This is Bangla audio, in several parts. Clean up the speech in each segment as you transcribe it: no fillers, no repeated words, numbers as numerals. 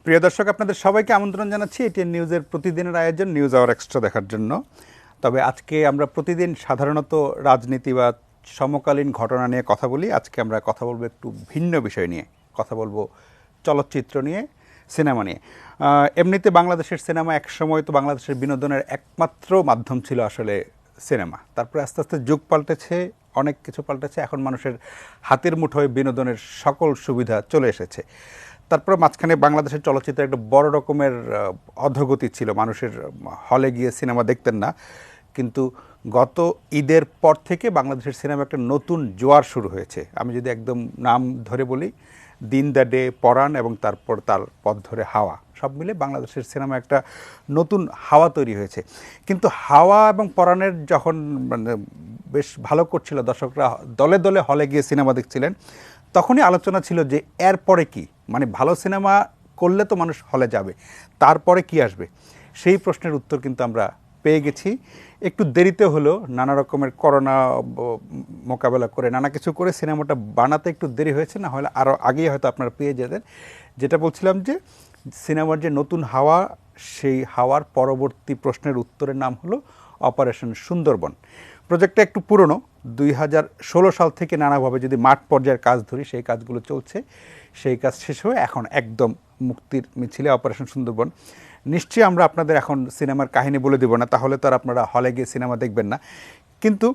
প্রিয় দর্শক, আপনাদের সবাইকে আমন্ত্রণ জানাচ্ছি এটিএন নিউজের প্রতিদিনের আয়োজন নিউজ আওয়ার এক্সট্রা দেখার জন্য। তবে আজকে আমরা প্রতিদিন সাধারণত রাজনীতি বা সমকালীন ঘটনা নিয়ে কথা বলি। আজকে আমরা কথা বলবো একটু ভিন্ন বিষয় নিয়ে, কথা বলবো চলচ্চিত্র নিয়ে, সিনেমা নিয়ে। এমনিতে বাংলাদেশের সিনেমা একসময় তো বাংলাদেশের বিনোদনের একমাত্র মাধ্যম ছিল আসলে সিনেমা। তারপরে আস্তে আস্তে যুগ পাল্টেছে, অনেক কিছু পাল্টেছে। এখন মানুষের হাতের মুঠোয় বিনোদনের সকল সুবিধা চলে এসেছে। তারপরে মাঝখানে বাংলাদেশের চলচ্চিত্রে একটা বড় রকমের অধোগতি ছিল, মানুষের হলে গিয়ে সিনেমা দেখতেন না। কিন্তু গত ঈদের পর থেকে বাংলাদেশের সিনেমা একটা নতুন জোয়ার শুরু হয়েছে। আমি যদি একদম নাম ধরে বলি, দিন দ্য ডে, পরাণ এবং তারপর তার পথ ধরে হাওয়া, সব মিলে বাংলাদেশের সিনেমা একটা নতুন হাওয়া তৈরি হয়েছে। কিন্তু হাওয়া এবং পরাণের যখন বেশ ভালো করছিল, দর্শকরা দলে দলে হলে গিয়ে সিনেমা দেখছিলেন, তখনই আলোচনা ছিল যে এরপরে কি, মানে ভালো সিনেমা করলে তো মানুষ হলে যাবে, তারপরে কি আসবে। সেই প্রশ্নের উত্তর কিন্তু আমরা পেয়ে গেছি। একটু দেরিতে হলেও, নানা রকমের করোনা মোকাবেলা করে, নানা কিছু করে সিনেমাটা বানাতে একটু দেরি হয়েছে, না হলে আরও আগেই হয়তো আপনারা পেয়ে যেতেন। যেটা বলছিলাম যে সিনেমার যে নতুন হাওয়া, সেই হাওয়ার পরবর্তী প্রশ্নের উত্তরের নাম হলো অপারেশন সুন্দরবন। প্রজেক্টটা একটু পুরনো, 2016 সাল থেকে নানাভাবে যদি মাঠ পর্যায়ের কাজ ধরি, সেই কাজগুলো চলছে। সেই কাজ শেষ হয়ে এখন একদম মুক্তির মিছিলে অপারেশন সুন্দরবন। নিশ্চয়ই আমরা আপনাদের এখন সিনেমার কাহিনী বলে দেব না, তাহলে তো আর আপনারা হলে গিয়ে সিনেমা দেখবেন না। কিন্তু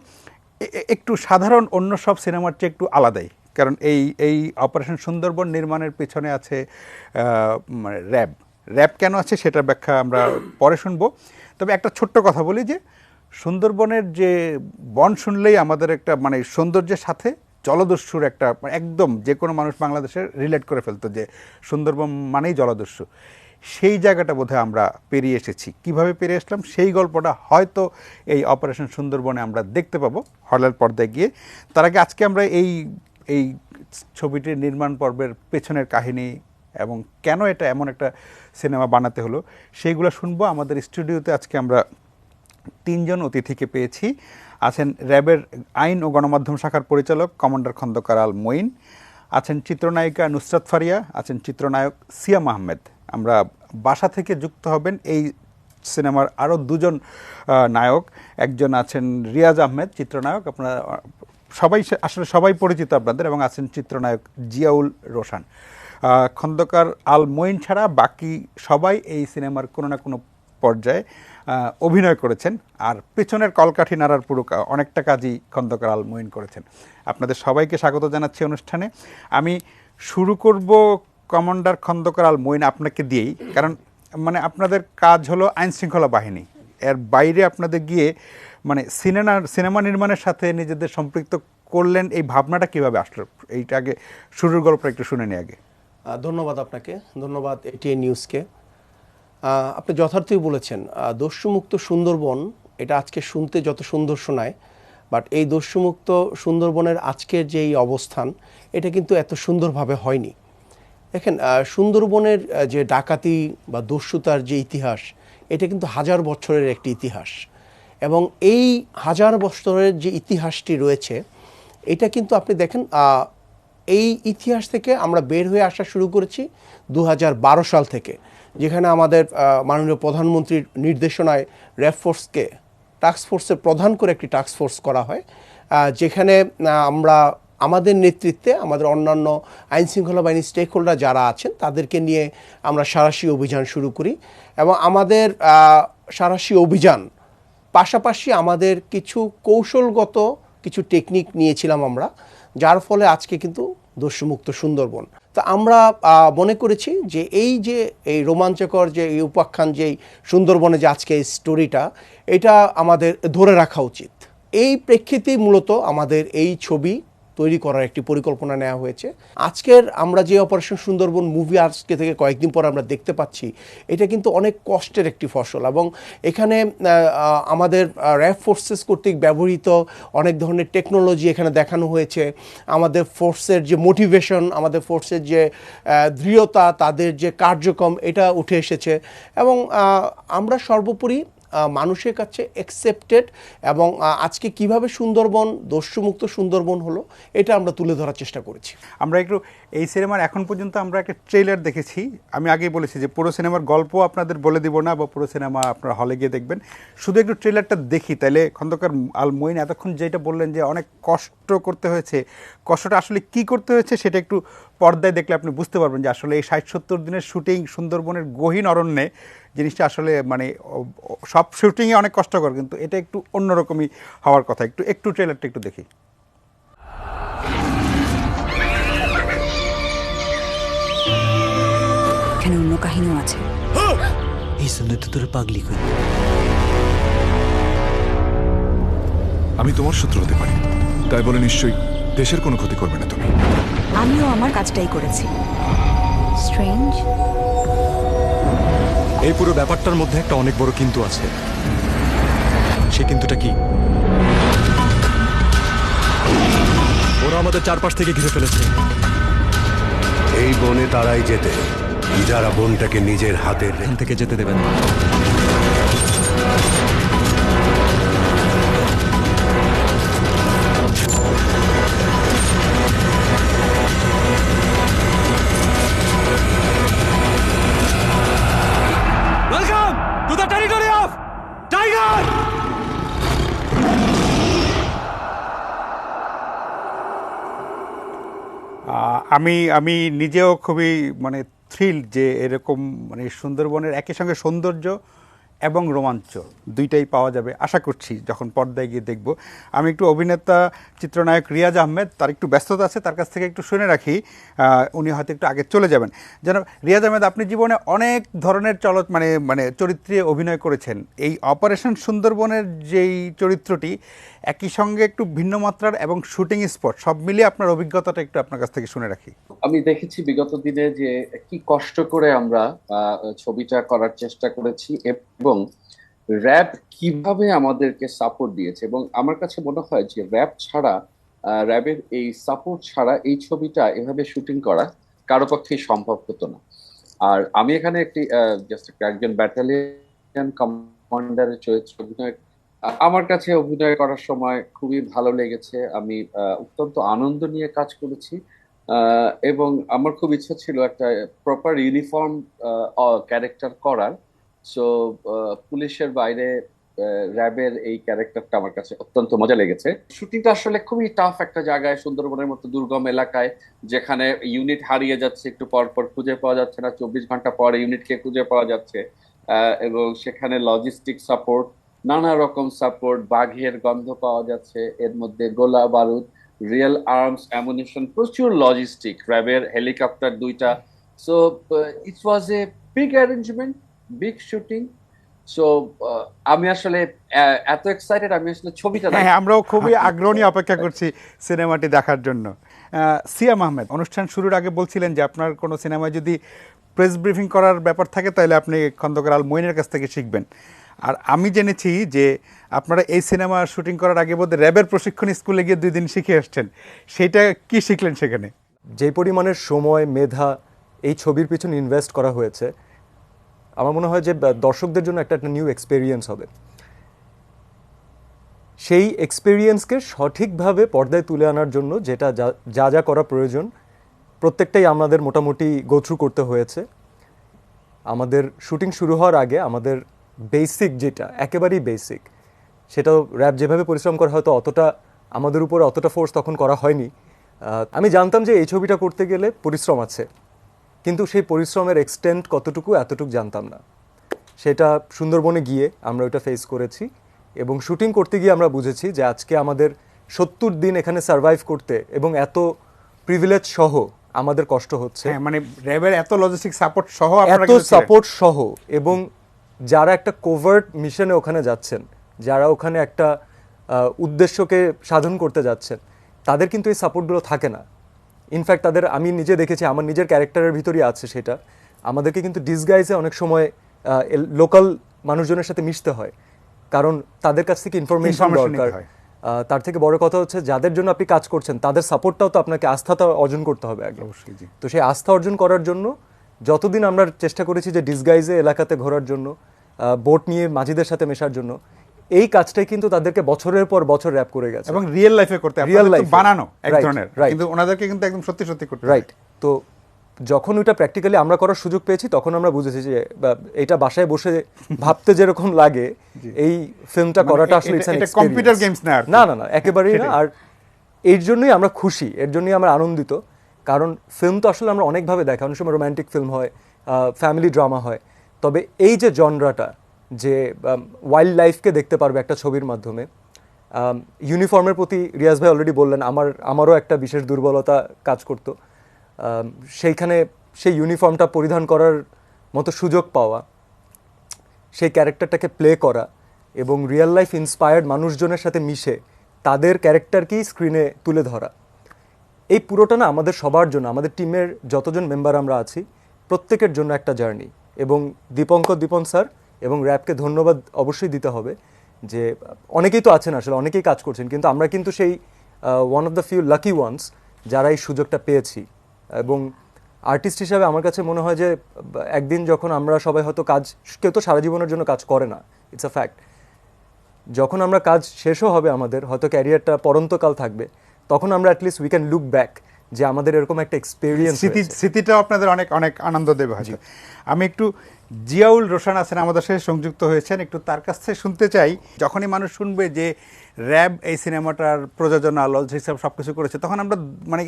একটু সাধারণ অন্য সব সিনেমার চেয়ে একটু আলাদাই, কারণ এই অপারেশন সুন্দরবন নির্মাণের পেছনে আছে র্যাব কেন আছে সেটার ব্যাখ্যা আমরা পরে শুনবো। তবে একটা ছোট্ট কথা বলি যে সুন্দরবনের যে বন শুনলেই আমাদের একটা মানে সৌন্দর্যের সাথে জলদস্যুর একটা একদম যে কোনো মানুষ বাংলাদেশের রিলেট করে ফেলতো যে সুন্দরবন মানেই জলদস্যু। সেই জায়গাটা বোধহয় আমরা পেরিয়ে এসেছি। কিভাবে পেরিয়ে আসলাম সেই গল্পটা হয়তো এই অপারেশন সুন্দরবনে আমরা দেখতে পাবো হলের পর্দায় গিয়ে। তার আগে আজকে আমরা এই ছবিটির নির্মাণ পর্বের পেছনের কাহিনী এবং কেন এটা এমন একটা সিনেমা বানাতে হলো সেইগুলো শুনবো। আমাদের স্টুডিওতে আজকে আমরা 3 জন অতিথিকে পেয়েছি। আছেন র্যাবের আইন ও গণমাধ্যম শাখার পরিচালক কমান্ডার খন্দকার আল মঈন, আছেন চিত্রনায়িকা নুসরাত ফারিয়া, আছেন চিত্রনায়ক সিয়াম আহমেদ। আমরা বাসা থেকে যুক্ত হবেন এই সিনেমার আরও 2 জন নায়ক। একজন আছেন রিয়াজ আহমেদ, চিত্রনায়ক, আপনারা সবাই পরিচিত আপনাদের, এবং আছেন চিত্রনায়ক জিয়াউল রোশান। খন্দকার আল মঈন ছাড়া বাকি সবাই এই সিনেমার কোনো না কোনো পর্যায়ে অভিনয় করেছেন, আর পেছনের কলকাঠি নাড়ার পুরো অনেকটা কাজই খন্দকার আল মঈন করেছেন। আপনাদের সবাইকে স্বাগত জানাচ্ছি অনুষ্ঠানে। আমি শুরু করব কমান্ডার খন্দকার আল মঈন আপনাকে দিয়েই, কারণ মানে আপনাদের কাজ হলো আইন শৃঙ্খলা বাহিনী, এর বাইরে আপনাদের গিয়ে মানে সিনেমা নির্মাণের সাথে নিজেদের সম্পৃক্ত করলেন, এই ভাবনাটা কিভাবে আসলো? এইটা আগে শুরুর গল্পটা একটু শুনে নিই আগে। ধন্যবাদ আপনাকে, ধন্যবাদ এটিএন নিউজকে। আপনি যথার্থই বলেছেন, দস্যুমুক্ত সুন্দরবন এটা আজকে শুনতে যত সুন্দর শোনায়, বাট এই দস্যুমুক্ত সুন্দরবনের আজকের যে এই অবস্থান, এটা কিন্তু এত সুন্দরভাবে হয়নি। দেখেন, সুন্দরবনের যে ডাকাতি বা দস্যুতার যে ইতিহাস, এটা কিন্তু 1000 বছরের একটি ইতিহাস, এবং এই 1000 বছরের যে ইতিহাসটি রয়েছে, এটা কিন্তু আপনি দেখেন এই ইতিহাস থেকে আমরা বের হয়ে আসা শুরু করেছি 2012 সাল থেকে, যেখানে আমাদের মাননীয় প্রধানমন্ত্রীর নির্দেশনায় র্যাব ফোর্সকে টাস্কফোর্সের প্রধান করে একটি টাস্কফোর্স করা হয়, যেখানে আমরা আমাদের নেতৃত্বে আমাদের অন্যান্য আইনশৃঙ্খলা বাহিনীর স্টেক হোল্ডার যারা আছেন তাদেরকে নিয়ে আমরা সাঁড়াশি অভিযান শুরু করি। এবং আমাদের সাঁড়াশি অভিযান পাশাপাশি আমাদের কিছু কৌশলগত কিছু টেকনিক নিয়েছিলাম আমরা, যার ফলে আজকে কিন্তু দস্যুমুক্ত সুন্দরবন। তো আমরা মনে করেছি যে এই রোমাঞ্চকর যে এই উপাখ্যান, যে সুন্দরবনে যে আজকে এই স্টোরিটা, এটা আমাদের ধরে রাখা উচিত। এই প্রেক্ষিতেই মূলত আমাদের এই ছবি তৈরি করার একটি পরিকল্পনা নেওয়া হয়েছে। আজকের আমরা যে অপারেশন সুন্দরবন মুভি আজকে থেকে কয়েকদিন পর আমরা দেখতে পাচ্ছি, এটা কিন্তু অনেক কষ্টের একটি ফসল, এবং এখানে আমাদের র্যাব ফোর্সেস কর্তৃক ব্যবহৃত অনেক ধরনের টেকনোলজি এখানে দেখানো হয়েছে। আমাদের ফোর্সের যে মোটিভেশন, আমাদের ফোর্সের যে দৃঢ়তা, তাদের যে কার্যক্রম, এটা উঠে এসেছে। এবং আমরা সর্বোপরি মানুষের কাছে অ্যাকসেপ্টেড, এবং আজকে কিভাবে সুন্দরবন দস্যুমুক্ত সুন্দরবন হলো এটা আমরা তুলে ধরার চেষ্টা করেছি। আমরা একটু এই সিনেমার এখন পর্যন্ত আমরা একটা ট্রেলার দেখেছি। আমি আগেই বলেছি যে পুরো সিনেমার গল্প আপনাদের বলে দিব না, বা পুরো সিনেমা আপনারা হলে গিয়ে দেখবেন, শুধু একটু ট্রেলারটা দেখি। তাইলে খন্দকার আল মঈন এতক্ষণ যেটা বললেন যে অনেক কষ্ট করতে হয়েছে, কষ্টটা আসলে কি করতে হয়েছে সেটা একটু পর্দায় দেখলে আপনি বুঝতে পারবেন যে আসলে এই 60-70 দিনের শুটিং সুন্দরবনের গহীন অরণ্যে জিনিসটা আসলে মানে সব শুটিংয়ে অনেক কষ্টকর, কিন্তু এটা একটু অন্যরকমই হওয়ার কথা। একটু ট্রেলারটা একটু দেখি। এখানে অন্য কাহিনীও আছে। এই শুনলে তো তোর পাগলি কই। আমি তোমার শত্রু হতে পারি, তাই বলে নিশ্চয়ই দেশের কোনো ক্ষতি করবে না তুমি। আমিও আমার কাজটাই করেছি। স্ট্রেঞ্জ। এই পুরো ব্যাপারটার মধ্যে একটা অনেক বড় কিন্তু আছে। সে কিন্তুটা কি? ওরা আমাদের চারপাশ থেকে ঘিরে ফেলেছে। এই বনে তারাই যেতে যারা বনটাকে নিজের হাতের এখান থেকে যেতে দেবেন না। Welcome to the territory of Tiger! আমি নিজেও খুবই মানে থ্রিল যে এরকম মানে সুন্দরবনের একই সঙ্গে সৌন্দর্য এবং রোমাঞ্চ দুইটাই পাওয়া যাবে আশা করছি যখন পর্দায় গিয়ে দেখব। আমি একটু অভিনেতা চিত্রনায়ক রিয়াজ আহমেদ, তার একটু ব্যস্ততা আছে, তার কাছ থেকে একটু শুনে রাখি, উনি হয়তো একটু আগে চলে যাবেন। যেন রিয়াজ আহমেদ, আপনি জীবনে অনেক ধরনের মানে চরিত্রে অভিনয় করেছেন। এই অপারেশন সুন্দরবনের যেই চরিত্রটি একই সঙ্গে একটু ভিন্ন মাত্রার এবং শুটিং স্পট সব মিলিয়ে আপনার অভিজ্ঞতাটা একটু আপনার কাছ থেকে শুনে রাখি। আমি দেখেছি বিগত দিনে যে কি কষ্ট করে আমরা ছবিটা করার চেষ্টা করেছি এবং র্যাব কিভাবে আমাদেরকে সাপোর্ট দিয়েছে, এবং আমার কাছে মনে হয় যে র্যাবের এই সাপোর্ট ছাড়া এই ছবিটা এভাবে শুটিং করা কারো পক্ষেই সম্ভব হতো না। আর আমি এখানে একজন ব্যাটালিয়ন কমান্ডারের চরিত্র অভিনয় আমার কাছে অভিনয় করার সময় খুবই ভালো লেগেছে। আমি অত্যন্ত আনন্দ নিয়ে কাজ করেছি এবং আমার খুব ইচ্ছা ছিল একটা প্রপার ইউনিফর্ম ক্যারেক্টার করার। সো পুলিশের বাইরে র্যাবের এই ক্যারেক্টারটা আমার কাছে অত্যন্ত মজা লেগেছে। শুটিংটা আসলে খুবই টাফ একটা জায়গায়, সুন্দরবনের মতো দুর্গম এলাকায়, যেখানে ইউনিট হারিয়ে যাচ্ছে, একটু পর পর খুঁজে পাওয়া যাচ্ছে না, 24 ঘন্টা পরে ইউনিটকে খুঁজে পাওয়া যাচ্ছে, এবং সেখানে লজিস্টিক সাপোর্ট, নানা রকম সাপোর্ট, বাঘের গন্ধ পাওয়া যাচ্ছে, এর মধ্যে গোলা বারুদ, রিয়েল আর্মস, অ্যামুনিশন, প্রচুর লজিস্টিক, র্যাবের হেলিকপ্টার 2টা। So it was a big arrangement, big shooting. So আমি আসলে এত এক্সাইটেড, আমি আসলে ছবিটা হ্যাঁ, আমরাও খুবই আগ্রহ নিয়ে অপেক্ষা করছি সিনেমাটি দেখার জন্য। সিয়াম আহমেদ, অনুষ্ঠান শুরুর আগে বলছিলেন যে আপনার কোনো সিনেমায় যদি প্রেস ব্রিফিং করার ব্যাপার থাকে তাহলে আপনি খন্দকার আল মঈনের কাছ থেকে শিখবেন। আর আমি জেনেছি যে আপনারা এই সিনেমা শুটিং করার আগে বোধহয় র্যাবের প্রশিক্ষণ স্কুলে গিয়ে 2 দিন শিখে আসছেন, সেটা কি শিখলেন সেখানে? যে পরিমাণের সময় মেধা এই ছবির পিছনে ইনভেস্ট করা হয়েছে, আমার মনে হয় যে দর্শকদের জন্য একটা নিউ এক্সপেরিয়েন্স হবে। সেই এক্সপেরিয়েন্সকে সঠিকভাবে পর্দায় তুলে আনার জন্য যেটা যা যা করা প্রয়োজন প্রত্যেকটাই আমাদের মোটামুটি গো থ্রু করতে হয়েছে। আমাদের শুটিং শুরু হওয়ার আগে আমাদের বেসিক যেটা একেবারেই বেসিক, সেটাও র্যাব যেভাবে পরিশ্রম করা হয়তো অতটা আমাদের উপর অতটা ফোর্স তখন করা হয়নি। আমি জানতাম যে এই ছবিটা করতে গেলে পরিশ্রম আছে, কিন্তু সেই পরিশ্রমের এক্সটেন্ট কতটুকু এতটুকু জানতাম না। সেটা সুন্দরবনে গিয়ে আমরা ওইটা ফেস করেছি, এবং শুটিং করতে গিয়ে আমরা বুঝেছি যে আজকে আমাদের 70 দিন এখানে সার্ভাইভ করতে এবং এত প্রিভিলেজ সহ আমাদের কষ্ট হচ্ছে। হ্যাঁ, মানে র্যাবের এত লজিস্টিক সাপোর্ট সহ, এত সাপোর্ট সহ, এবং যারা একটা কোভার্ট মিশনে ওখানে যাচ্ছেন, যারা ওখানে একটা উদ্দেশ্যকে সাধন করতে যাচ্ছেন, তাদের কিন্তু এই সাপোর্টগুলো থাকে না। ইনফ্যাক্ট তাদের, আমি নিজে দেখেছি, আমার নিজের ক্যারেক্টারের ভিতরেই আছে সেটা, আমাদেরকে কিন্তু ডিসগাইজে অনেক সময় লোকাল মানুষজনের সাথে মিশতে হয়, কারণ তাদের কাছ থেকে ইনফরমেশন দরকার। তার থেকে বড় কথা হচ্ছে যাদের জন্য আপনি কাজ করছেন তাদের সাপোর্টটাও তো আপনাকে, আস্থাটা অর্জন করতে হবে আগে। তো সেই আস্থা অর্জন করার জন্য যতদিন আমরা চেষ্টা করেছি যে ডিসগাইজে এলাকাতে ঘোরার জন্য, বোট নিয়ে মাঝিদের সাথে মেশার জন্য, এই কাজটাই কিন্তু তাদেরকে বছরের পর বছর র্যাপ করে গেছে। এবং রিয়েল লাইফে করতে Real আপনাদের তো life-এ। বানানো এক Right, ধরনের, right. কিন্তু ওনাদেরকে কিন্তু একদম সত্যি সত্যি করতে হয়। রাইট। তো যখন ওইটা প্র্যাকটিক্যালি আমরা করার সুযোগ পেয়েছি তখন আমরা বুঝেছি যে এটা বাসায় বসে ভাবতে যেরকম লাগে এই ফিল্মটা মানে করাটা আসলে এটা কম্পিউটার গেমস না আর কি। না না না, একেবারেই না। আর এর জন্যই আমরা খুশি, এর জন্যই আমরা আনন্দিত, কারণ ফিল্ম তো আসলে আমরা অনেকভাবে দেখি। অনেক সময় রোম্যান্টিক ফিল্ম হয়, ফ্যামিলি ড্রামা হয়, তবে এই যে জনরাটা, যে ওয়াইল্ড লাইফকে দেখতে পারবে একটা ছবির মাধ্যমে। ইউনিফর্মের প্রতি রিয়াজ ভাই অলরেডি বললেন, আমারও একটা বিশেষ দুর্বলতা কাজ করতো। সেইখানে সেই ইউনিফর্মটা পরিধান করার মতো সুযোগ পাওয়া, সেই ক্যারেক্টারটাকে প্লে করা এবং রিয়েল লাইফ ইন্সপায়ার্ড মানুষজনের সাথে মিশে তাদের ক্যারেক্টারকেই স্ক্রিনে তুলে ধরা, এই পুরোটা না আমাদের সবার জন্য, আমাদের টিমের যতজন মেম্বার আমরা আছি প্রত্যেকের জন্য একটা জার্নি। এবং দীপন স্যার এবং র্যাবকে ধন্যবাদ অবশ্যই দিতে হবে যে অনেকেই তো আছেন, আসলে অনেকেই কাজ করছেন, কিন্তু আমরা কিন্তু সেই one of the few lucky ones যারা এই সুযোগটা পেয়েছি। এবং আর্টিস্ট হিসাবে আমার কাছে মনে হয় যে একদিন যখন আমরা সবাই হয়তো কাজ, কেউ তো সারা জীবনের জন্য কাজ করে না, ইটস আ ফ্যাক্ট, যখন আমরা কাজ শেষও হবে আমাদের, হয়তো ক্যারিয়ারটা পরন্তকাল থাকবে, তখন আমরা at least we can look back যে আমাদের এরকম একটা এক্সপেরিয়েন্স। স্মৃতিটাও আপনাদের অনেক অনেক আনন্দ দেবে হয়তো। আমি একটু জিয়াউল রোশন আছেন আমাদের সাথে সংযুক্ত হয়েছেন, একটু তার কাছ থেকে শুনতে চাই। যখনই মানুষ শুনবে যে র্যাব এই সিনেমাটার প্রযোজনা লঞ্চ হিসাব সব কিছু করেছে, তখন আমরা মানে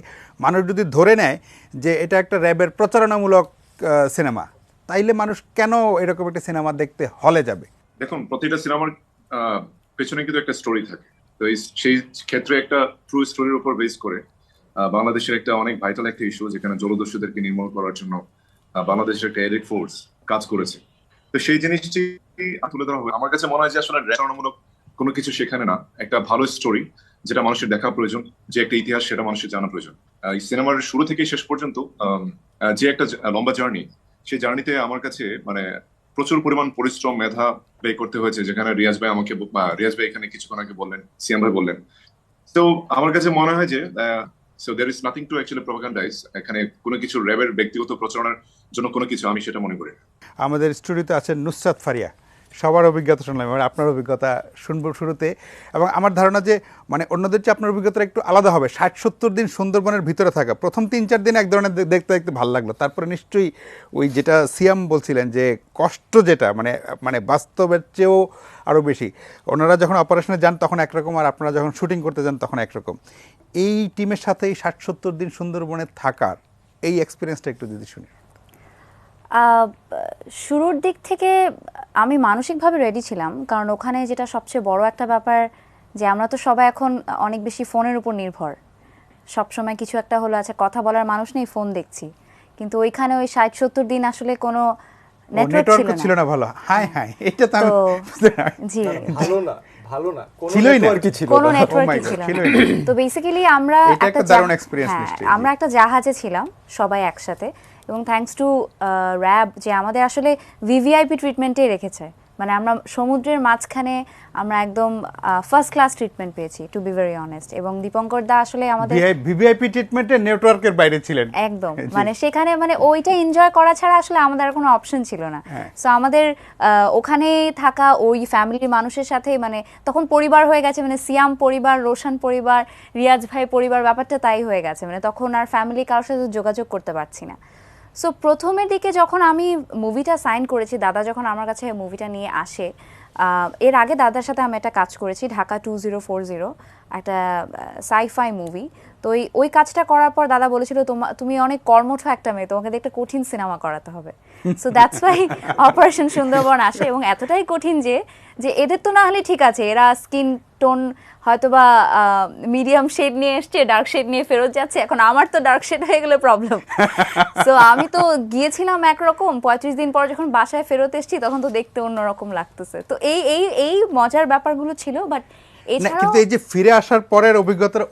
মানুষ যদি ধরে নেয় যে এটা একটা র্যাবের প্রচারণামূলক সিনেমা, তাইলে মানুষ কেন এরকম একটা সিনেমা দেখতে হলে যাবে? দেখুন, প্রতিটা সিনেমার পেছনে কিন্তু একটা স্টোরি থাকে। তো সেই ক্ষেত্রে একটা ট্রু স্টোরির উপর বেস করে বাংলাদেশের একটা অনেক ভাইটাল একটা ইস্যু, যেখানে জলদস্যুদেরকে নির্মূল করার জন্য বাংলাদেশের একটা এলিট ফোর্স কাজ করেছে। তো সেই জিনিসটি তুলে ধরা হবে। আমার কাছে মনে হয় যে আসলে রেখামূলক কোনো কিছু সেখানে না, একটা ভালো স্টোরি যেটা মানুষের দেখা প্রয়োজন, যে একটা ইতিহাস সেটা মানুষের জানা প্রয়োজন। এই সিনেমার শুরু থেকে শেষ পর্যন্ত যে একটা লম্বা জার্নি, সেই জার্নিতে আমার কাছে মানে প্রচুর পরিমাণ পরিশ্রম, মেধা ব্যয় করতে হয়েছে, যেখানে রিয়াজ ভাই এখানে কিছুক্ষণ আগে বললেন, সিয়াম ভাই বললেন। তো আমার কাছে মনে হয় যে so there is nothing to actually propagandize, এখানে কোনো কিছু র্যাবের ব্যক্তিগত প্রচারণার জন্য কোনো কিছু, আমি সেটা মনে করি। আমাদের স্টুডিওতে আছেন নুসরাত ফারিয়া, সবার অভিজ্ঞতা শুনলাম, এবার আপনার অভিজ্ঞতা শুনবো শুরুতে। এবং আমার ধারণা যে মানে অন্যদের চেয়ে আপনার অভিজ্ঞতা একটু আলাদা হবে। 60-70 দিন সুন্দরবনের ভিতরে থাকা, প্রথম 3-4 দিন এক ধরনের দেখতে দেখতে ভালো লাগলো, তারপরে নিশ্চয়ই ওই যেটা সিয়াম বলছিলেন যে কষ্ট, যেটা মানে মানে বাস্তবের চেয়েও আরও বেশি। ওনারা যখন অপারেশনে যান তখন একরকম, আর আপনারা যখন শুটিং করতে যান তখন একরকম। এই টিমের সাথে এই 60-70 দিন সুন্দরবনে থাকার এই এক্সপিরিয়েন্সটা একটু যদি শুনি। শুরুর দিক থেকে আমি মানসিকভাবে রেডি ছিলাম, কারণ ওখানে যেটা সবচেয়ে বড় একটা ব্যাপার যে আমরা তো সবাই এখন অনেক বেশি ফোনের উপর নির্ভর, সবসময় কিছু একটা হলো আচ্ছা কথা বলার মানুষ নেই, ফোন দেখছি। কিন্তু ওইখানে ওই 60-70 দিন আসলে কোনো নেটওয়ার্ক ছিল না। ভালো, হাই হাই, এটা তো জি ভালো না, ছিলই না, কোনো নেটওয়ার্কই ছিল না। তো বেসিক্যালি আমরা আমরা একটা জাহাজে ছিলাম সবাই একসাথে, এবং থ্যাঙ্কস টু র্যাব যে আমাদের আসলে ভিভিআইপি ট্রিটমেন্টেই রেখেছে। মানে আমরা সমুদ্রের মাঝখানে আমরা একদম ফার্স্ট ক্লাস ট্রিটমেন্ট পেয়েছি, টু বি ভেরি অনেস্ট। এবং দীপঙ্কর দা আসলে আমাদের ভিভিআইপি ট্রিটমেন্টে নেটওয়ার্কের বাইরে ছিলেন একদম, মানে সেখানে মানে ওইটা এনজয় করা ছাড়া আসলে আমাদের কোনো অপশন ছিল না। সো আমাদের ওখানে থাকা ওই ফ্যামিলির মানুষের সাথে মানে তখন পরিবার হয়ে গেছে, মানে সিয়াম পরিবার, রোশন পরিবার, রিয়াজ ভাই পরিবার, ব্যাপারটা তাই হয়ে গেছে। মানে তখন আর ফ্যামিলি কারোর সাথে যোগাযোগ করতে পারছি না। সো প্রথমের দিকে যখন আমি মুভিটা সাইন করেছি, দাদা যখন আমার কাছে মুভিটা নিয়ে আসে, এর আগে দাদার সাথে আমি একটা কাজ করেছি, ঢাকা 2040, একটা সাইফাই মুভি। তো ওই কাজটা করার পর দাদা বলেছিল তুমি অনেক কর্মঠ একটা মেয়ে, তোমাকে একটা কঠিন সিনেমা করাতে হবে। So that's why operation Sundarban আসে। এবং এতটাই কঠিন যে এদের তো না হলে ঠিক আছে, এরা স্কিন টোন হয়তোবা মিডিয়াম শেড নিয়ে এসছে, ডার্ক শেড নিয়ে ফেরত যাচ্ছে, এখন আমার তো ডার্ক শেড হয়ে গেলে প্রবলেম। সো আমি তো গিয়েছিলাম একরকম, 35 দিন পর যখন বাসায় ফেরত এসেছি তখন তো দেখতে অন্যরকম লাগতেছে। তো এই মজার ব্যাপারগুলো ছিল। বাট কিন্তু এই যে ফিরে আসার পরের অভিজ্ঞতার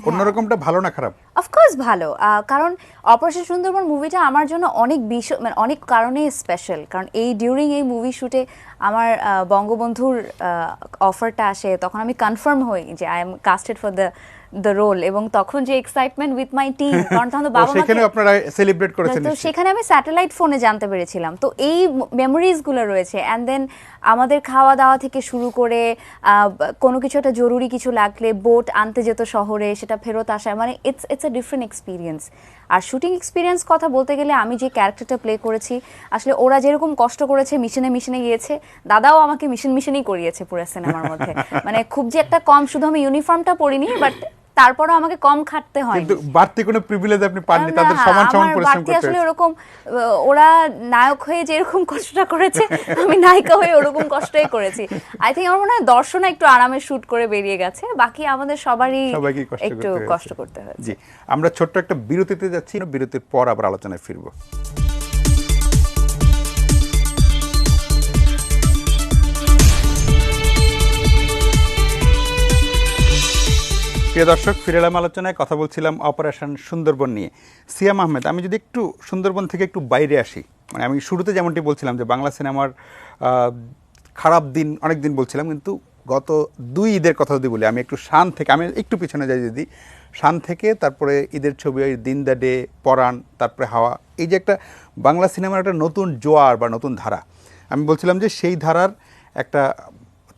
অন্যরকমটা ভালো না খারাপ? অফকোর্স ভালো, কারণ অপারেশন সুন্দরবন মুভিটা আমার জন্য অনেক মানে অনেক কারণে স্পেশাল। কারণ ডিউরিং এই মুভি শুটে আমার বঙ্গবন্ধুর অফারটা আসে তখন আমি কনফার্ম হই যে I am casted for the role, এবং তখন যে এক্সাইটমেন্ট উইথ মাই টিম, কারণ তখন তো বাবা মাকে সেখানে আপনারা সেলিব্রেট করেছেন তো সেখানে আমি স্যাটেলাইট ফোনে জানতে পেরেছিলাম। তো এই মেমোরিজগুলো রয়েছে। অ্যান্ড দেন আমাদের খাওয়া দাওয়া থেকে শুরু করে কোনো কিছু একটা জরুরি কিছু লাগলে বোট আনতে যেত শহরে, সেটা ফেরত আসা, মানে ইটস এ ডিফারেন্ট এক্সপিরিয়েন্স। আর শুটিং এক্সপিরিয়েন্স কথা বলতে গেলে আমি যে ক্যারেক্টারটা প্লে করেছি, আসলে ওরা যেরকম কষ্ট করেছে, মিশনে গিয়েছে, দাদাও আমাকে মিশনেই করিয়েছে পুরো সিনেমার মধ্যে। মানে খুব যে একটা কম, শুধু আমি ইউনিফর্মটা পরিনি, বাট তারপরও আমাকে কম খাটতে হয়, কিন্তু বাড়তি কোনো প্রিভিলেজ আপনি পাননি, তাদের সমান সমান পরিশ্রম করতে আসলে ওরকম ওরা নায়ক হয়ে যেরকম কষ্টটা করেছে আমি নায়িকা হয়ে ওরকম কষ্টই করেছি। আই থিঙ্ক আমার মনে হয় দর্শনা একটু আরামে শুট করে বেরিয়ে গেছে, বাকি আমাদের সবারই একটু কষ্ট করতে হয়েছে। জি, আমরা ছোট্ট একটা বিরতিতে যাচ্ছি, বিরতির পর আবার আলোচনায় ফিরবো। প্রিয় দর্শক, ফিরে এলাম আলোচনায়। কথা বলছিলাম অপারেশন সুন্দরবন নিয়ে। সিয়াম আহমেদ, আমি যদি একটু সুন্দরবন থেকে একটু বাইরে আসি, মানে আমি শুরুতে যেমনটি বলছিলাম যে বাংলা সিনেমার খারাপ দিন অনেক দিন বলছিলাম, কিন্তু গত 2 ঈদের কথা যদি বলি, আমি একটু শান থেকে, আমি একটু পিছনে যাই যদি, শান থেকে তারপরে ঈদের ছবি দিন দ্য ডে, পরাণ, তারপরে হাওয়া, এই যে একটা বাংলা সিনেমার একটা নতুন জোয়ার বা নতুন ধারা, আমি বলছিলাম যে সেই ধারার একটা,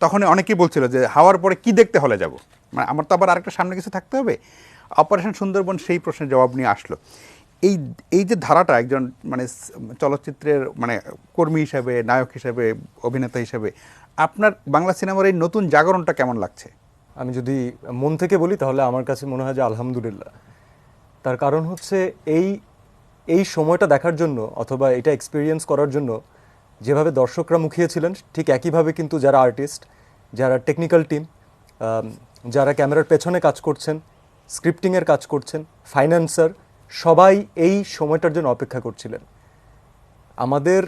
তখন অনেকেই বলছিল যে হাওয়ার পরে কি দেখতে হলে যাব, মানে আমার তো আবার আরেকটা সামনে কিছু থাকতে হবে। অপারেশন সুন্দরবন সেই প্রশ্নের জবাব নিয়ে আসলো। এই যে ধারাটা, একজন মানে চলচ্চিত্রের মানে কর্মী হিসাবে, নায়ক হিসাবে, অভিনেতা হিসাবে আপনার বাংলা সিনেমার এই নতুন জাগরণটা কেমন লাগছে? আমি যদি মন থেকে বলি তাহলে আমার কাছে মনে হয় যে আলহামদুলিল্লাহ। তার কারণ হচ্ছে এই সময়টা দেখার জন্য অথবা এটা এক্সপিরিয়েন্স করার জন্য যেভাবে দর্শকরা মুখিয়েছিলেন, ঠিক একইভাবে কিন্তু যারা আর্টিস্ট, যারা টেকনিক্যাল টিম, যারা ক্যামেরার পেছনে কাজ করছেন, স্ক্রিপ্টিংয়ের কাজ করছেন, ফাইন্যান্সার, সবাই এই সময়টার জন্য অপেক্ষা করছিলেন। আমাদের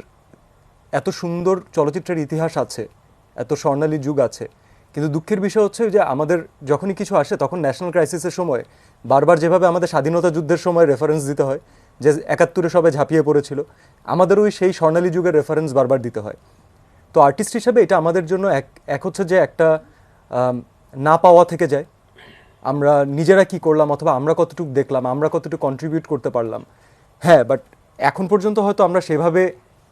এত সুন্দর চলচ্চিত্রের ইতিহাস আছে, এত স্বর্ণালী যুগ আছে, কিন্তু দুঃখের বিষয় হচ্ছে যে আমাদের যখনই কিছু আসে তখন ন্যাশনাল ক্রাইসিসের সময় বারবার যেভাবে আমাদের স্বাধীনতা যুদ্ধের সময় রেফারেন্স দিতে হয়, যে 71-এ সবাই ঝাঁপিয়ে পড়েছিল, আমাদেরও সেই স্বর্ণালী যুগের রেফারেন্স বারবার দিতে হয়। তো আর্টিস্ট হিসাবে এটা আমাদের জন্য এক হচ্ছে যে একটা না পাওয়া থেকে যায়, আমরা নিজেরা কি করলাম অথবা আমরা কতটুকু দেখলাম, আমরা কতটুকু কন্ট্রিবিউট করতে পারলাম। হ্যাঁ, বাট এখন পর্যন্ত হয়তো আমরা সেভাবে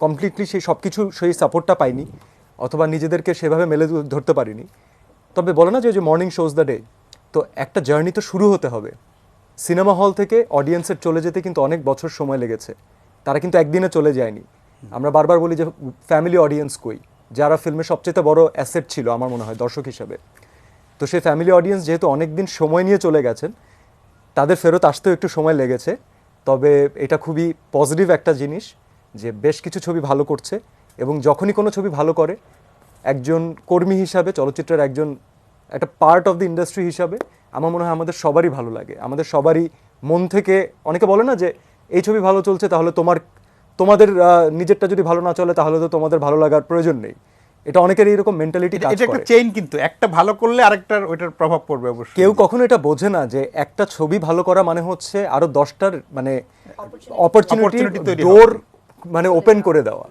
কমপ্লিটলি সেই সব কিছু সেই সাপোর্টটা পাইনি অথবা নিজেদেরকে সেভাবে মেলে ধরতে পারিনি। তবে বলে না যে মর্নিং শোজ দ্য ডে, তো একটা জার্নি তো শুরু হতে হবে। সিনেমা হল থেকে অডিয়েন্সের চলে যেতে কিন্তু অনেক বছর সময় লেগেছে, তারা কিন্তু একদিনে চলে যায়নি। আমরা বারবার বলি যে ফ্যামিলি অডিয়েন্স কই, যারা ফিল্মের সবচেয়ে বড় অ্যাসেট ছিল আমার মনে হয় দর্শক হিসাবে। তো সেই ফ্যামিলি অডিয়েন্স যেহেতু অনেক দিন সময় নিয়ে চলে গেছেন, তাদের ফেরত আসতেও একটু সময় লেগেছে। তবে এটা খুবই পজিটিভ একটা জিনিস যে বেশ কিছু ছবি ভালো করছে, এবং যখনই কোনো ছবি ভালো করে একজন কর্মী হিসাবে, চলচ্চিত্রের একটা পার্ট অফ দ্য ইন্ডাস্ট্রি হিসাবে আমার মনে হয় আমাদের সবারই ভালো লাগে। আমাদের সবারই মন থেকে, অনেকে বলে না যে এই ছবি ভালো চলছে তাহলে তোমাদের নিজেরটা যদি ভালো না চলে তাহলে তো তোমাদের ভালো লাগার প্রয়োজন নেই। এটা অনেকের এইরকম মেন্টালিটি কাজ করে। এটা একটা চেইন, কিন্তু একটা ভালো করলে আরেকটার ওইটার প্রভাব পড়বে অবশ্যই। কেউ কখনো এটা বোঝে না যে একটা ছবি ভালো করা মানে হচ্ছে আরো 10টার মানে অপরচুনিটি ডোর মানে ওপেন করে দেওয়া।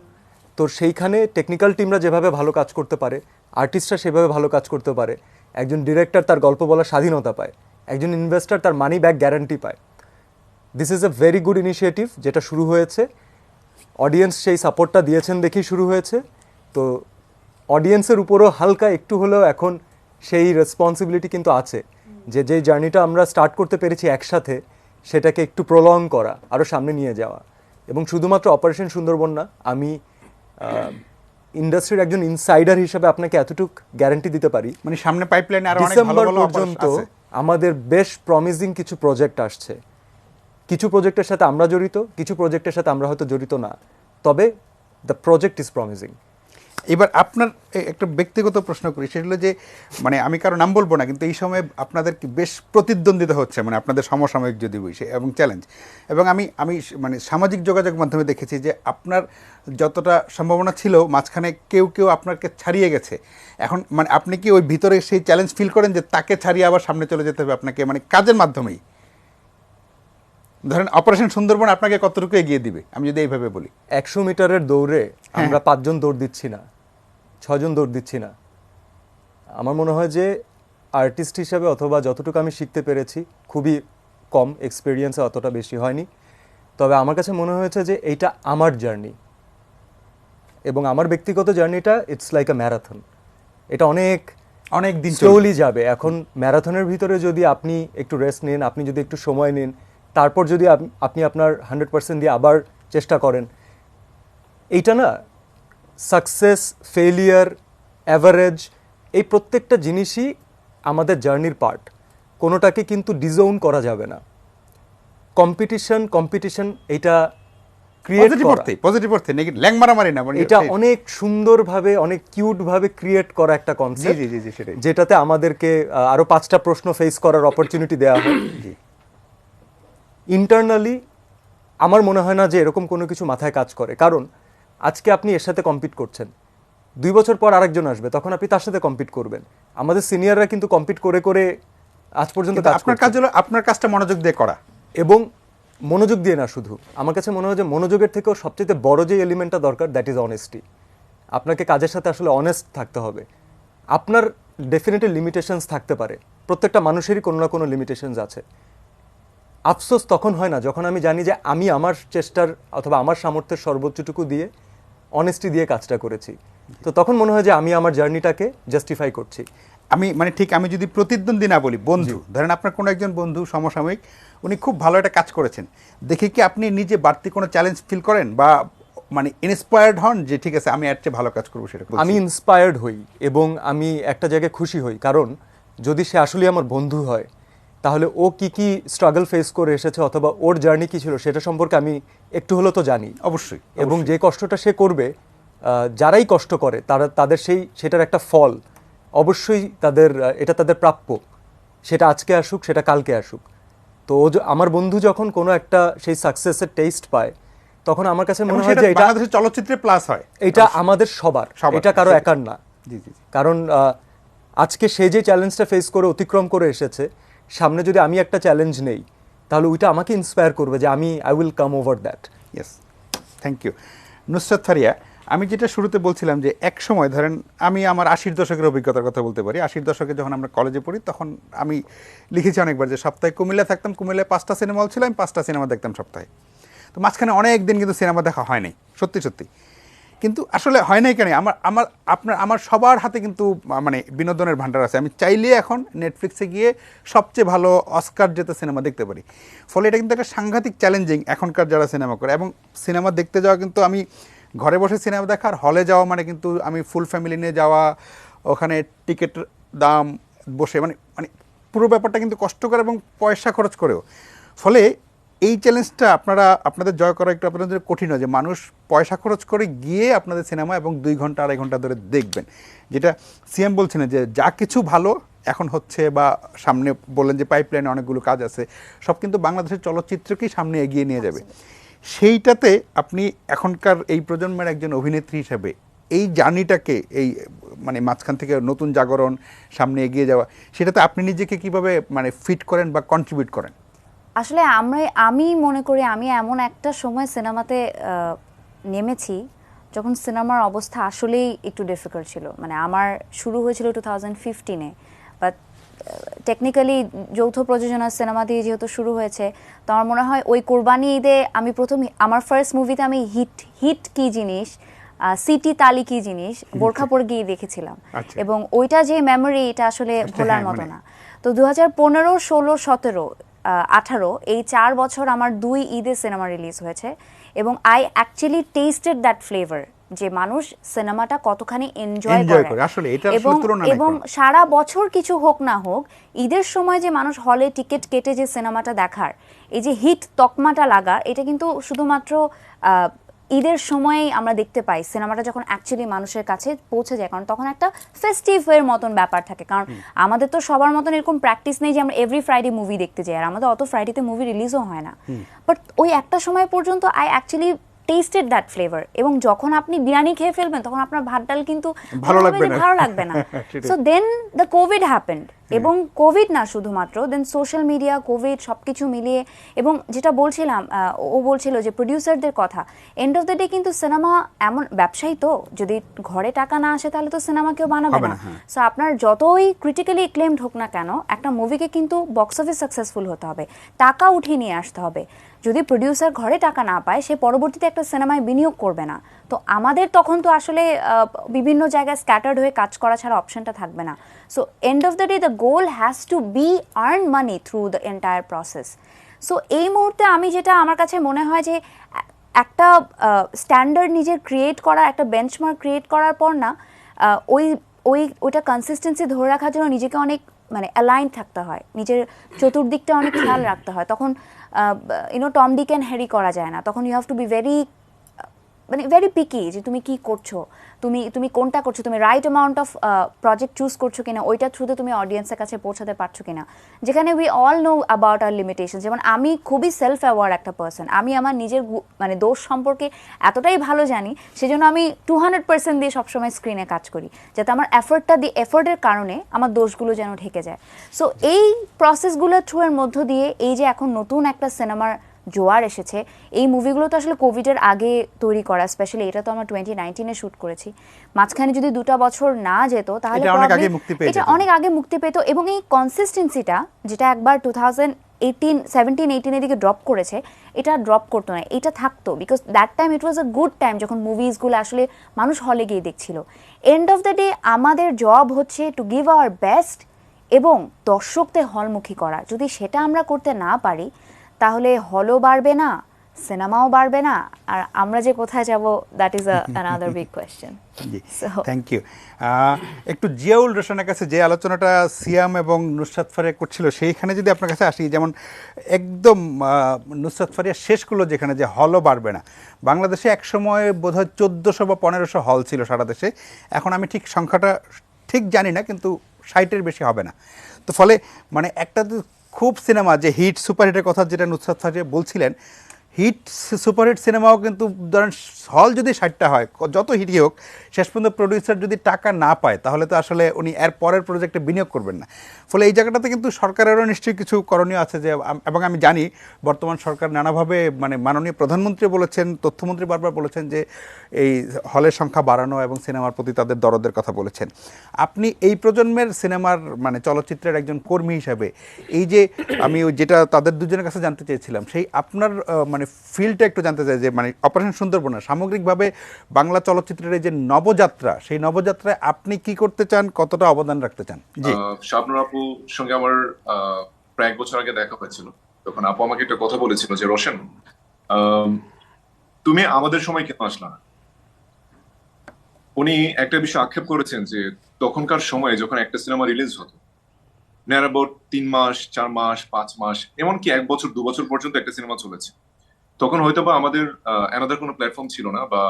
তো সেইখানে টেকনিক্যাল টিমরা যেভাবে ভালো কাজ করতে পারে, আর্টিস্টরা সেভাবে ভালো কাজ করতে পারে, একজন ডিরেক্টর তার গল্প বলার স্বাধীনতা পায়, একজন ইনভেস্টর তার মানি ব্যাক গ্যারান্টি পায়। This is a very good initiative যেটা শুরু হয়েছে, অডিয়েন্স সেই সাপোর্টটা দিয়েছেন দেখেই শুরু হয়েছে। তো অডিয়েন্সের উপরও হালকা একটু হলেও এখন সেই রেসপন্সিবিলিটি কিন্তু আছে যে যেই জার্নিটা আমরা স্টার্ট করতে পেরেছি একসাথে, সেটাকে একটু প্রলং করা, আরও সামনে নিয়ে যাওয়া। এবং শুধুমাত্র অপারেশন সুন্দরবন না, আমি ইন্ডাস্ট্রির একজন ইনসাইডার হিসেবে আপনাকে এতটুকু গ্যারান্টি দিতে পারি, মানে সামনে পাইপলাইনে আরো অনেক ভালো ডিসেম্বর ভালো পর্যন্ত আছে। আমাদের বেশ প্রমিজিং কিছু প্রজেক্ট আসছে। কিছু প্রজেক্টের সাথে আমরা জড়িত, কিছু প্রজেক্টের সাথে আমরা হয়তো জড়িত না, তবে দ্য প্রজেক্ট ইজ প্রমিজিং। এবার আপনার একটা ব্যক্তিগত প্রশ্ন করি, সেটা হলো যে মানে আমি কারো নাম বলবো না, কিন্তু এই সময় আপনাদের কি বেশ প্রতিদ্বন্দ্বিতা হচ্ছে, মানে আপনাদের সমসাময়িক যদি বলছি, এবং চ্যালেঞ্জ। এবং আমি মানে সামাজিক যোগাযোগ মাধ্যমে দেখেছি যে আপনার যতটা সম্ভাবনা ছিল মাঝখানে কেউ আপনাকে ছাড়িয়ে গেছে। এখন মানে আপনি কি ওই ভিতরে সেই চ্যালেঞ্জ ফিল করেন যে তাকে ছাড়িয়ে আবার সামনে চলে যেতে হবে আপনাকে, মানে কাজের মাধ্যমেই? ধরেন অপারেশন সুন্দরবন আপনাকে কতটুকু এগিয়ে দিবে, আমি যদি এইভাবে বলি। 100 মিটারের দৌড়ে আমরা 5 জন দৌড় দিচ্ছি না, 6 জন দৌড় দিচ্ছি না। আমার মনে হয় যে আর্টিস্ট হিসাবে অথবা যতটুকু আমি শিখতে পেরেছি খুবই কম, এক্সপিরিয়েন্সে অতটা বেশি হয়নি। তবে আমার কাছে মনে হয়েছে যে এইটা আমার জার্নি, এবং আমার ব্যক্তিগত জার্নিটা ইটস লাইক আ ম্যারাথন। এটা অনেক দিন স্লোলি যাবে। এখন ম্যারাথনের ভিতরে যদি আপনি একটু রেস্ট নিন, আপনি যদি একটু সময় নিন, তারপর যদি আপনি আপনার 100% দিয়ে আবার চেষ্টা করেন, এইটা না সাকসেস, ফেলিয়ার, অ্যাভারেজ, এই প্রত্যেকটা জিনিসই আমাদের জার্নির পার্ট। কোনোটাকে কিন্তু ডিজোন করা যাবে না। কম্পিটিশন এটা ক্রিয়েট করা, পজিটিভ অর্থে নেগেটিভ ল্যাং মারামারি না, এটা অনেক সুন্দরভাবে, অনেক কিউটভাবে ক্রিয়েট করা একটা কনসেপ্ট, যেটাতে আমাদেরকে আরো 5টা প্রশ্ন ফেস করার অপরচুনিটি দেওয়া হয়। ইন্টারনালি আমার মনে হয় না যে এরকম কোনো কিছু মাথায় কাজ করে, কারণ আজকে আপনি এর সাথে কম্পিট করছেন, 2 বছর পর আরেকজন আসবে, তখন আপনি তার সাথে কম্পিট করবেন। আমাদের সিনিয়ররা কিন্তু কম্পিট করে করে আজ পর্যন্ত আপনার কাজ হলো আপনার কাজটা মনোযোগ দিয়ে করা, এবং মনোযোগ দিয়ে না শুধু, আমার কাছে মনে হয় যে মনোযোগের থেকেও সবচেয়ে বড় যে এলিমেন্টটা দরকার, দ্যাট ইজ অনেস্টি। আপনাকে কাজের সাথে আসলে অনেস্ট থাকতে হবে। আপনার ডেফিনেটলি লিমিটেশনস থাকতে পারে, প্রত্যেকটা মানুষেরই কোনো না কোনো লিমিটেশনস আছে। আফসোস তখন হয় না যখন আমি জানি যে আমি আমার চেষ্টার অথবা আমার সামর্থ্যের সর্বোচ্চটুকু দিয়ে অনেস্টি দিয়ে কাজটা করেছি। তো তখন মনে হয় যে আমি আমার জার্নিটাকে জাস্টিফাই করছি। আমি ঠিক আমি যদি প্রতিদ্বন্দ্বী না বলি, বন্ধু, ধরেন আপনার কোনো একজন বন্ধু সমসাময়িক, উনি খুব ভালো একটা কাজ করেছেন, দেখে কি আপনি নিজে বাড়তি কোনো চ্যালেঞ্জ ফিল করেন বা ইন্সপায়ার্ড হন যে ঠিক আছে আমি এর চেয়ে ভালো কাজ করবো? সেটা আমি ইন্সপায়ার্ড হই এবং আমি একটা জায়গায় খুশি হই, কারণ যদি সে আসলে আমার বন্ধু হয় তাহলে ও কি স্ট্রাগল ফেস করে এসেছে অথবা ওর জার্নি কি ছিল সেটা সম্পর্কে আমি একটু হলেও তো জানি। অবশ্যই। এবং যে কষ্টটা সে করবে, যারাই কষ্ট করে তাদের সেটার একটা ফল অবশ্যই এটা তাদের প্রাপ্য, সেটা আজকে আসুক সেটা কালকে আসুক। তো আমার বন্ধু যখন কোনো একটা সেই সাকসেসের টেস্ট পায়, তখন আমার কাছে মনে হয় যে এটা বাংলাদেশের চলচ্চিত্রে প্লাস হয়, এটা আমাদের সবার, এটা কারো একার না। কারণ আজকে সে যে চ্যালেঞ্জটা ফেস করে অতিক্রম করে এসেছে, সামনে যদি আমি একটা চ্যালেঞ্জ নেই তাহলে ওইটা আমাকে ইন্সপায়ার করবে যে I will come over that. Yes, thank you. Nusrat Faria, আমি যেটা শুরুতে বলছিলাম যে এক সময় ধরেন আমি আমার 80-র দশকের অভিজ্ঞতার কথা বলতে পারি। 80-র দশকে যখন আমরা কলেজে পড়ি তখন আমি লিখেছি অনেকবার যে সপ্তাহে কুমিল্লা থাকতাম, কুমিল্লায় 5টা সিনেমা হল ছিল, আমি 5টা সিনেমা দেখতাম সপ্তাহে। তো মাঝখানে অনেক দিন কিন্তু সিনেমা দেখা হয় নাই, সত্যি। কিন্তু আসলে হয় নাই কেন, আমার সবার হাতে কিন্তু বিনোদনের ভান্ডার আছে। আমি চাইলে এখন নেটফ্লিক্সে গিয়ে সবচেয়ে ভালো অস্কার জেতা সিনেমা দেখতে পারি। ফলে এটা কিন্তু একটা সাংঘাতিক চ্যালেঞ্জিং এখনকার যারা সিনেমা করে। এবং সিনেমা দেখতে যাওয়া কিন্তু আমি ঘরে বসে সিনেমা দেখা আর হলে যাওয়া কিন্তু আমি ফুল ফ্যামিলি নিয়ে যাওয়া, ওখানে টিকিটের দাম বসে পুরো ব্যাপারটা কিন্তু কষ্টকর এবং পয়সা খরচ করেও। ফলে এই চ্যালেঞ্জটা আপনাদের জয় করা একটু আপনাদের কঠিন হয় যে মানুষ পয়সা খরচ করে গিয়ে আপনাদের সিনেমা এবং 2 ঘন্টা 2.5 ঘন্টা ধরে দেখবেন। যেটা সিএম বলছিলেন যে যা কিছু ভালো এখন হচ্ছে বা সামনে বললেন যে পাইপলাইনে অনেকগুলো কাজ আছে, সব কিন্তু বাংলাদেশের চলচ্চিত্রকেই সামনে এগিয়ে নিয়ে যাবে। সেইটাতে আপনি এখনকার এই প্রজন্মের একজন অভিনেত্রী হিসেবে এই জার্নিটাকে এই মাঝখান থেকে নতুন জাগরণ, সামনে এগিয়ে যাওয়া, সেটাতে আপনি নিজেকে কিভাবে ফিট করেন বা কন্ট্রিবিউট করেন? আসলে আমি মনে করি আমি এমন একটা সময় সিনেমাতে নেমেছি যখন সিনেমার অবস্থা আসলেই একটু ডিফিকাল্ট ছিল। আমার শুরু হয়েছিল 2015-এ, বাট টেকনিক্যালি যৌথ প্রযোজনার সিনেমা দিয়ে যেহেতু শুরু হয়েছে, তো আমার মনে হয় ওই কোরবানি ঈদে আমি আমার ফার্স্ট মুভিতে আমি হিট কি জিনিস, সিটি তালি কি জিনিস বোরখা পরে গিয়ে দেখেছিলাম। এবং ওইটা যে মেমোরি, এটা আসলে ভোলার মতো না। তো 2015, 16, 17, 18 এই 4 বছর আমার 2 ঈদে সিনেমা রিলিজ হয়েছে এবং I actually tested that flavour, যে মানুষ সিনেমাটা কতখানি এনজয় করে আসলে এটা এবং সারা বছর কিছু হোক না হোক, ঈদের সময় যে মানুষ হলে টিকিট কেটে যে সিনেমাটা দেখার, এই যে হিট তকমাটা লাগা, এটা কিন্তু শুধুমাত্র ঈদের সময়েই আমরা দেখতে পাই। সিনেমাটা যখন অ্যাকচুয়ালি মানুষের কাছে পৌঁছে যায়, কারণ তখন একটা ফেস্টিভের মতন ব্যাপার থাকে। কারণ আমাদের তো সবার মতন এরকম প্র্যাকটিস নেই যে আমরা এভরি ফ্রাইডে মুভি দেখতে যাই, আর আমাদের অত ফ্রাইডেতে মুভি রিলিজও হয় না। বাট ওই একটা সময় পর্যন্ত I actually tested that flavour. এবং যখন আপনি বিরিয়ানি খেয়ে ফেলবেন তখন আপনার ভাত ডাল কিন্তু ভালো লাগবে না। So then the covid happened এবং কোভিড না শুধুমাত্র, দেন সোশ্যাল মিডিয়া, কোভিড সব কিছু মিলিয়ে, এবং যেটা বলছিলাম ও বলছিল যে প্রডিউসারদের কথা, এন্ড অফ দ্য ডে কিন্তু সিনেমা এমন ব্যবসায়ী, তো যদি ঘরে টাকা না আসে তাহলে তো সিনেমা কেউ বানাবে না। সো আপনার যতই ক্রিটিক্যালি এক্লেমড হোক না কেন, একটা মুভিকে কিন্তু বক্স অফিস সাকসেসফুল হতে হবে, টাকা উঠিয়ে নিয়ে আসতে হবে। যদি প্রডিউসার ঘরে টাকা না পায়, সে পরবর্তীতে একটা সিনেমায় বিনিয়োগ করবে না। তো আমাদের তখন তো আসলে বিভিন্ন জায়গায় স্ক্যাটার্ড হয়ে কাজ করা ছাড়া অপশনটা থাকবে না। So end of the day the goal has to be earn money through the entire process. So এই মুহূর্তে আমি যেটা, আমার কাছে মনে হয় যে একটা স্ট্যান্ডার্ড নিজের ক্রিয়েট করা, একটা বেঞ্চমার্ক ক্রিয়েট করার পর না, ওইটা কনসিস্টেন্সি ধরে রাখার জন্য নিজেকে অনেক মানে অ্যালাইন থাকতে হয়, নিজের চতুর্দিকটা অনেক খেয়াল রাখতে হয়। তখন টম ডিক অ্যান্ড হ্যারি করা যায় না, তখন you have to be very picky যে তুমি কি করছো, তুমি কোনটা করছো, তুমি right amount of project choose করছো কিনা, ওইটার থ্রুতে তুমি অডিয়েন্সের কাছে পৌঁছাতে পারছো কিনা। যেখানে we all know about our limitation. যেমন আমি খুবই সেলফ অ্যাওয়ার একটা পার্সন, আমি আমার নিজের মানে দোষ সম্পর্কে এতটাই ভালো জানি, সেজন্য আমি 200% দিয়ে সবসময় স্ক্রিনে কাজ করি, যাতে আমার এফোর্টের কারণে আমার দোষগুলো যেন ঢেকে যায়। সো এই প্রসেসগুলোর থ্রুয়ের মধ্য দিয়ে এই যে এখন নতুন একটা সিনেমার জোয়ার এসেছে, এই মুভিগুলো তো আসলে কোভিডের আগে তৈরি করা, স্পেশালি এটা তো আমরা 2019-এ শ্যুট করেছি, মাঝখানে যদি 2টা বছর না যেত তাহলে এটা অনেক আগে মুক্তি পেত। এবং এই কনসিস্টেন্সিটা যেটা একবার 2017-18 এর দিকে ড্রপ করেছে, এটা ড্রপ করতো না, এটা থাকতো, because that time it was a good time যখন মুভিজগুলো আসলে মানুষ হলে গিয়ে দেখছিল। এন্ড অফ দ্য ডে আমাদের জব হচ্ছে টু গিভ আওয়ার বেস্ট এবং দর্শকদের হলমুখী করা। যদি সেটা আমরা করতে না পারি তাহলে হলও বাড়বে না, সিনেমাও বাড়বে না, আর আমরা যে কোথায় যাব, that is another big question. Thank you. একটু জিয়াউল রোশনের কাছে যে আলোচনাটা সিয়াম এবং নুসরাত ফারিয়া করছিল, সেইখানে যদি আপনার কাছে আসি, যেমন একদম নুসরাত ফারিয়া শেষগুলো যেখানে যে হলও বাড়বে না, বাংলাদেশে একসময় বোধহয় 1400 বা 1500 হল ছিল সারা দেশে, এখন আমি ঠিক সংখ্যাটা ঠিক জানি না, কিন্তু 60-এর বেশি হবে না। তো ফলে মানে একটা খুব সিনেমা যে হিট সুপারহিটের কথা যেটা নুসরাত ফারিয়া বলছিলেন, হিট সুপারহিট সিনেমাও কিন্তু ধরেন হল যদি 60টা হয়, যত হিটই হোক, শেষ পর্যন্ত প্রডিউসার যদি টাকা না পায় তাহলে তো আসলে উনি এর পরের প্রজেক্টে বিনিয়োগ করবেন না। ফলে এই জায়গাটাতে কিন্তু সরকারেরও নিশ্চয়ই কিছু করণীয় আছে, যে এবং আমি জানি বর্তমান সরকার নানাভাবে, মানে মাননীয় প্রধানমন্ত্রী বলেছেন, তথ্যমন্ত্রী বারবার বলেছেন যে এই হলের সংখ্যা বাড়ানো এবং সিনেমার প্রতি তাদের দরদের কথা বলেছেন। আপনি এই প্রজন্মের সিনেমার মানে চলচ্চিত্রের একজন কর্মী হিসাবে, এই যে আমি যেটা তাদের দুজনের কাছে জানতে চেয়েছিলাম, সেই আপনার মানে ফিল্ডটা একটু জানতে চাই, যে মানে অপারেশন সুন্দরবন সামগ্রিকভাবে বাংলা চলচ্চিত্রের এই যে নবযাত্রা, সেই নবযাত্রায় আপনি কি করতে চান, কতটা অবদান রাখতে চান? জি, শাবনূর আপুর সঙ্গে আমার প্রায় 1 বছর আগে দেখা হয়েছিল, তখন আপু আমাকে একটা কথা বলেছিল যে রোশন, তুমি আমাদের সময় কেন আসলা না। উনি একটা বিষয় আক্ষেপ করেছেন যে তখনকার সময়ে যখন একটা সিনেমা রিলিজ হতো, নিয়ার অ্যাবাউট 3 মাস 4 মাস 5 মাস, এমনকি 1 বছর 2 বছর পর্যন্ত একটা সিনেমা চলেছে, তখন হয়তো বা আমাদের অ্যানাদার কোনো প্ল্যাটফর্ম ছিল না, বা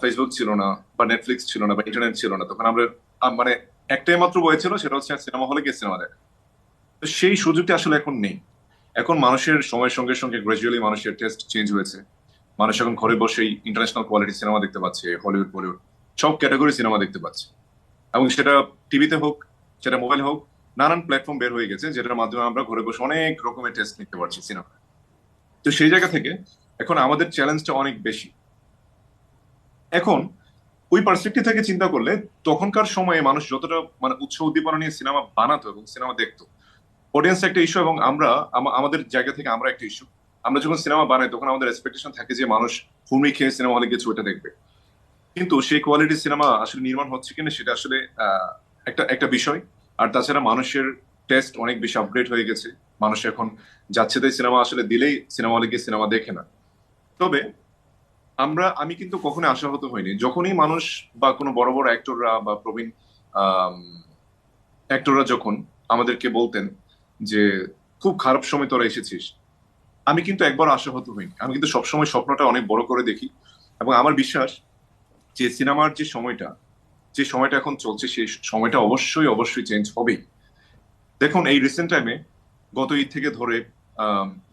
ফেসবুক ছিল না, বা নেটফ্লিক্স ছিল না, বা ইন্টারনেট ছিল না। তখন আমরা মানে একটাই মাত্র বই ছিল, সেটা হচ্ছে সিনেমা হলে গিয়ে সিনেমা দেখা। তো সেই সুযোগটা আসলে এখন নেই। এখন মানুষের সময়ের সঙ্গে সঙ্গে গ্রাজুয়ালি মানুষের টেস্ট চেঞ্জ হয়েছে। মানুষ এখন ঘরে বসেই ইন্টারন্যাশনাল কোয়ালিটি সিনেমা দেখতে পাচ্ছে, হলিউড বলিউড সব ক্যাটাগরি সিনেমা দেখতে পাচ্ছে, এবং সেটা টিভিতে হোক, সেটা মোবাইল হোক, নানান প্ল্যাটফর্ম বের হয়ে গেছে, যেটার মাধ্যমে আমরা ঘরে বসে অনেক রকমের টেস্ট নিতে পারছি সিনেমা। তো সেই জায়গা থেকে এখন আমাদের চ্যালেঞ্জটা অনেক বেশি। এখন ওই পার্সপেক্টিভ থেকে চিন্তা করলে তখনকার সময়ে মানুষ যতটা মানে উৎসাহ উদ্দীপনা নিয়ে সিনেমা বানাতো এবং সিনেমা দেখতো, অডিয়েন্স একটা ইস্যু, এবং আমরা আমাদের জায়গা থেকে আমরা একটা ইস্যু। আমরা যখন সিনেমা বানাই তখন আমাদের এক্সপেকটেশন থাকে যে মানুষ হুমড়ি খেয়ে সিনেমা হলে গিয়ে ওইটা দেখবে, কিন্তু সেই কোয়ালিটির সিনেমা আসলে নির্মাণ হচ্ছে কিনা সেটা আসলে একটা বিষয়। আর তাছাড়া মানুষের টেস্ট অনেক বেশি আপগ্রেড হয়ে গেছে, মানুষ এখন যাচ্ছে তাই সিনেমা আসলে দিলেই সিনেমা হলে গিয়ে সিনেমা দেখে না। তবে আমি কিন্তু কখনো আশাহত হইনি, যখনই মানুষ বা কোনো বড় বড় অ্যাক্টররা বা প্রবীণ অ্যাক্টররা যখন আমাদেরকে বলতেন যে খুব খারাপ সময় তোরা এসেছিস, আমি কিন্তু একবার আশাহত হইনি। আমি কিন্তু সবসময় স্বপ্নটা অনেক বড় করে দেখি, এবং আমার বিশ্বাস যে সিনেমার যে সময়টা এখন চলছে, সেই সময়টা অবশ্যই চেঞ্জ হবেই। দেখুন, এই রিসেন্ট টাইমে গত ঈদ থেকে ধরে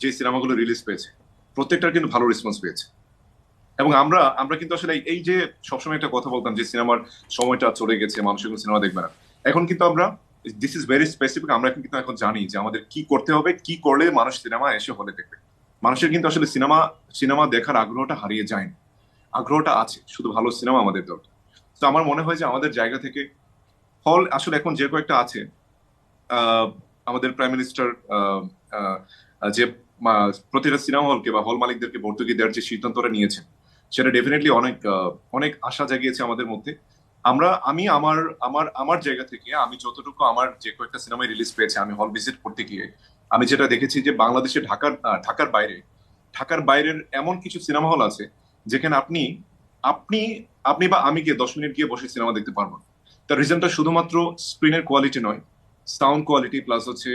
যে সিনেমাগুলো রিলিজ পেয়েছে, প্রত্যেকটার কিন্তু ভালো রেসপন্স পেয়েছে। এবং আমরা কিন্তু আসলে এই যে সবসময় একটা কথা বলতাম যে সিনেমার সময়টা চলে গেছে, মানুষ এখন সিনেমা দেখবে না, এখন কিন্তু আমরা দিস ইজ ভেরি স্পেসিফিক। আমরা কিন্তু এখন জানি যে আমাদের কি করতে হবে, কি করলে মানুষ সিনেমা এসে হলে দেখবে। মানুষের কিন্তু আসলে সিনেমা দেখার আগ্রহটা হারিয়ে যায় না, আগ্রহটা আছে, শুধু ভালো সিনেমা আমাদের দরকার। তো আমার মনে হয় যে আমাদের জায়গা থেকে হল আসলে এখন যে কয়েকটা আছে, আমাদের প্রাইম মিনিস্টার যে প্রতিটা সিনেমা হলকে বা হল মালিকদেরকে ভর্তুকি দেওয়ার যে সিদ্ধান্তটা নিয়েছেন, সেটা ডেফিনেটলি অনেক আশা জাগিয়েছে আমাদের মধ্যে। আমি আমার জায়গা থেকে আমি যতটুকু আমার যে কয়েকটা সিনেমায় রিলিজ পেয়েছে, আমি হল ভিজিট করতে গিয়ে আমি যেটা দেখেছি যে বাংলাদেশে ঢাকার বাইরের এমন কিছু সিনেমা হল আছে যেখানে আপনি আপনি আপনি বা আমি গিয়ে 10 মিনিট গিয়ে বসে সিনেমা দেখতে পারবো। তার রিজনটা শুধুমাত্র স্ক্রিনের কোয়ালিটি নয়, সাউন্ড কোয়ালিটি, প্লাস হচ্ছে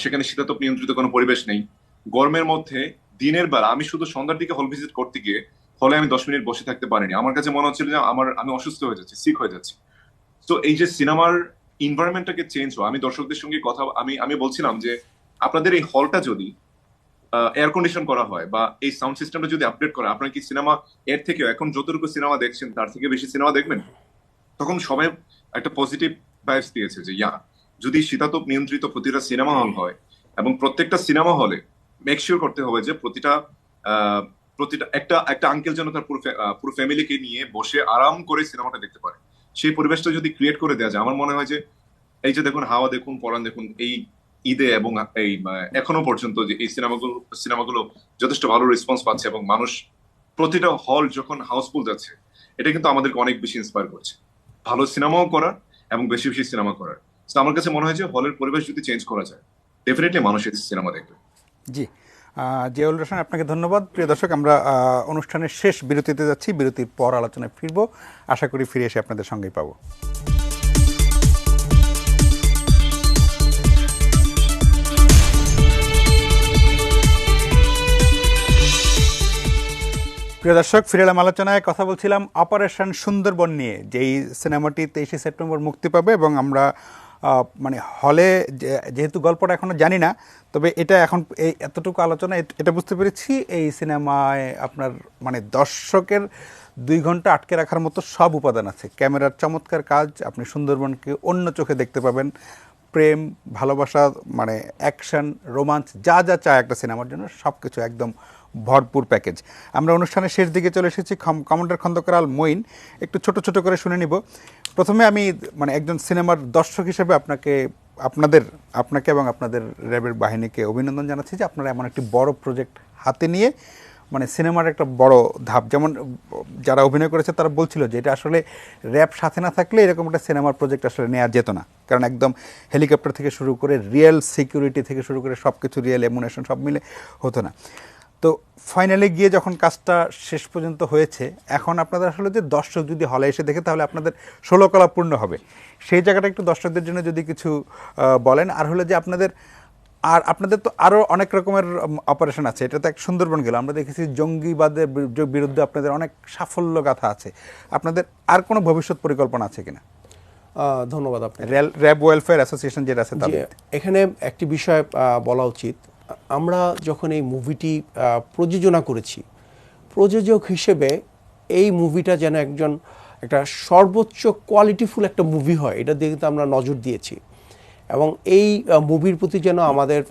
সেখানে শীতাতপ নিয়ন্ত্রিত কোনো পরিবেশ নেই। গরমের মধ্যে দিনের বেলা আমি শুধু সন্ধ্যার দিকে হল ভিজিট করতে গিয়ে হলে আমি 10 মিনিট বসে থাকতে পারিনি। আমার কাছে মনে হচ্ছিল যে আমি অসুস্থ হয়ে যাচ্ছি, সিক হয়ে যাচ্ছি। তো এই যে সিনেমার এনভায়রনমেন্টটাকে চেঞ্জ হওয়া, আমি দর্শকদের সঙ্গে আমি বলছিলাম যে আপনাদের এই হলটা যদি এয়ার কন্ডিশন করা হয় বা এই সাউন্ড সিস্টেমটা যদি আপডেট করা, আপনার কি সিনেমা এর থেকে এখন যতটুকু সিনেমা দেখছেন তার থেকে বেশি সিনেমা দেখবেন? তখন সবাই একটা পজিটিভ ভাইবস দিয়েছে যে যদি শীতাতপ নিয়ন্ত্রিত প্রতিটা সিনেমা হল হয় এবং প্রত্যেকটা সিনেমা হলে মেক শিওর করতে হবে যে প্রতিটা একটা আঙ্কেল যেন তার পুরো ফ্যামিলিকে নিয়ে বসে আরাম করে সিনেমাটা দেখতে পারে, সেই পরিবেশটা যদি ক্রিয়েট করে দেওয়া যায়, আমার মনে হয় যে এই যে দেখুন হাওয়া দেখুন, পরাণ দেখুন, এই ঈদে এবং এই এখনো পর্যন্ত যে এই সিনেমাগুলো যথেষ্ট ভালো রেসপন্স পাচ্ছে এবং মানুষ প্রতিটা হল যখন হাউসফুল যাচ্ছে, এটা কিন্তু আমাদেরকে অনেক বেশি ইন্সপায়ার করছে ভালো সিনেমাও করার এবং বেশি বেশি সিনেমা করার। তো আমার কাছে মনে হয় যে হলের পরিবেশ যদি চেঞ্জ করা যায়, ডেফিনেটলি মানুষ এই সিনেমা দেখবে। জি, জিয়াউল রহমান, আপনাকে ধন্যবাদ। প্রিয় দর্শক, আমরা অনুষ্ঠানের শেষ বিরতিতে যাচ্ছি। বিরতির পর আলোচনায় ফিরবো, আশা করি ফিরে এসে আপনাদের সঙ্গেই পাবো। প্রিয় দর্শক, ফিরে এলাম আলোচনায়। কথা বলছিলাম অপারেশন সুন্দরবন নিয়ে, যেই সিনেমাটি 23শে সেপ্টেম্বর মুক্তি পাবে এবং আমরা মানে হলে যেহেতু গল্পটা এখনো জানি না, তবে এটা এখন এই এতটুকু আলোচনা এটা বুঝতে পেরেছি এই সিনেমায় আপনার মানে দর্শকের 2 ঘন্টা আটকে রাখার মতো সব উপাদান আছে। ক্যামেরার চমৎকার কাজ, আপনি সুন্দরবনকে অন্য চোখে দেখতে পাবেন। প্রেম, ভালোবাসা, মানে অ্যাকশন, রোমান্স, যা যা চায় একটা সিনেমার জন্য সব কিছু একদম ভরপুর প্যাকেজ। আমরা অনুষ্ঠানের শেষ দিকে চলে এসেছি। কমান্ডার খন্দকার আল মঈন, একটু ছোট ছোট করে শুনে নিব। প্রথমে আমি মানে একজন সিনেমার দর্শক হিসেবে আপনাকে এবং আপনাদের র্যাবের বাহিনীকে অভিনন্দন জানাচ্ছি যে আপনারা এমন একটি বড় প্রজেক্ট হাতে নিয়ে মানে সিনেমার একটা বড় ধাপ, যেমন যারা অভিনয় করেছে তারা বলছিল যে এটা আসলে র্যাব সাথে না থাকলে এরকম একটা সিনেমার প্রজেক্ট আসলে নেওয়া যেত না, কারণ একদম হেলিকপ্টার থেকে শুরু করে রিয়েল সিকিউরিটি থেকে শুরু করে সব কিছু, রিয়েল এমুনেশন সব মিলে হতো না। তো ফাইনালি গিয়ে যখন কাজটা শেষ পর্যন্ত হয়েছে, এখন আপনাদের আসলে যে দর্শক যদি হলে এসে দেখে তাহলে আপনাদের 16 কলা পূর্ণ হবে, সেই জায়গাটা একটু দর্শকদের জন্য যদি কিছু বলেন। আর হলো যে আপনাদের তো আরও অনেক রকমের অপারেশন আছে, এটা তো এক সুন্দরবন গেল, আমরা দেখেছি জঙ্গিবাদের বিরুদ্ধে আপনাদের অনেক সাফল্য গাথা আছে। আপনাদের আর কোনো ভবিষ্যৎ পরিকল্পনা আছে কিনা? ধন্যবাদ আপনাকে। র্যাব ওয়েলফেয়ার অ্যাসোসিয়েশন যেটা আছে, এখানে একটি বিষয় বলা উচিত। আমরা যখন এই মুভিটি প্রযোজনা করেছি, প্রযোজক হিসেবে এই মুভিটা যেন একটা সর্বোচ্চ কোয়ালিটিফুল একটা মুভি হয়, এটা দিয়ে কিন্তু আমরা নজর দিয়েছি। এবং এই মুভির প্রতি যেন আমাদের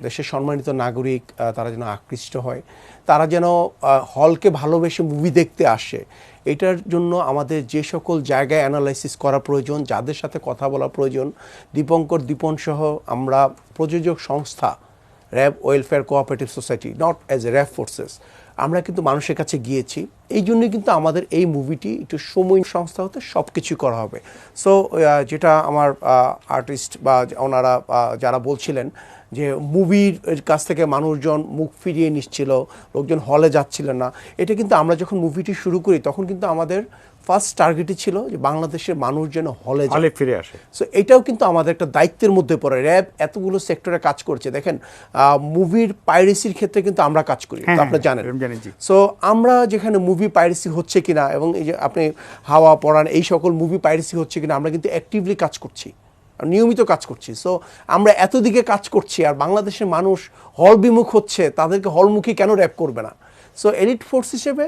দেশের সম্মানিত নাগরিক তারা যেন আকৃষ্ট হয়, তারা যেন হলকে ভালোবেসে মুভি দেখতে আসে, এটার জন্য আমাদের যে সকল জায়গায় অ্যানালাইসিস করা প্রয়োজন, যাদের সাথে কথা বলা প্রয়োজন, দীপন সহ আমরা প্রযোজক সংস্থা RAB welfare cooperative society, not as a RAB forces, আমরা কিন্তু মানুষের কাছে গিয়েছি। এই জন্যই কিন্তু আমাদের এই মুভিটি একটু সময় সংস্থা হতে সব কিছু করা হবে। সো যেটা আমার আর্টিস্ট বা ওনারা যারা বলছিলেন যে মুভির কাছ থেকে মানুষজন মুখ ফিরিয়ে নিচ্ছিল, লোকজন হলে যাচ্ছিলেন না, এটা কিন্তু আমরা যখন মুভিটি শুরু করি তখন কিন্তু আমাদের ফার্স্ট টার্গেটই ছিল যে বাংলাদেশের মানুষ যেন হলে ফিরে আসে। সো এটাও কিন্তু আমাদের একটা দায়িত্বের মধ্যে পড়ে। র্যাব এতগুলো সেক্টরে কাজ করছে, দেখেন মুভির পাইরেসির ক্ষেত্রে কিন্তু আমরা কাজ করি, আপনারা জানেন। সো আমরা যেখানে মুভি পাইরেসি হচ্ছে কিনা, এবং এই যে আপনি হাওয়া, পরাণ, এই সকল মুভি পাইরেসি হচ্ছে কিনা, আমরা কিন্তু অ্যাক্টিভলি কাজ করছি, নিয়মিত কাজ করছি। সো আমরা এতদিকে কাজ করছি, আর বাংলাদেশের মানুষ হল বিমুখ হচ্ছে, তাদেরকে হলমুখী কেন র্যাব করবে না? সো এলিট ফোর্স হিসেবে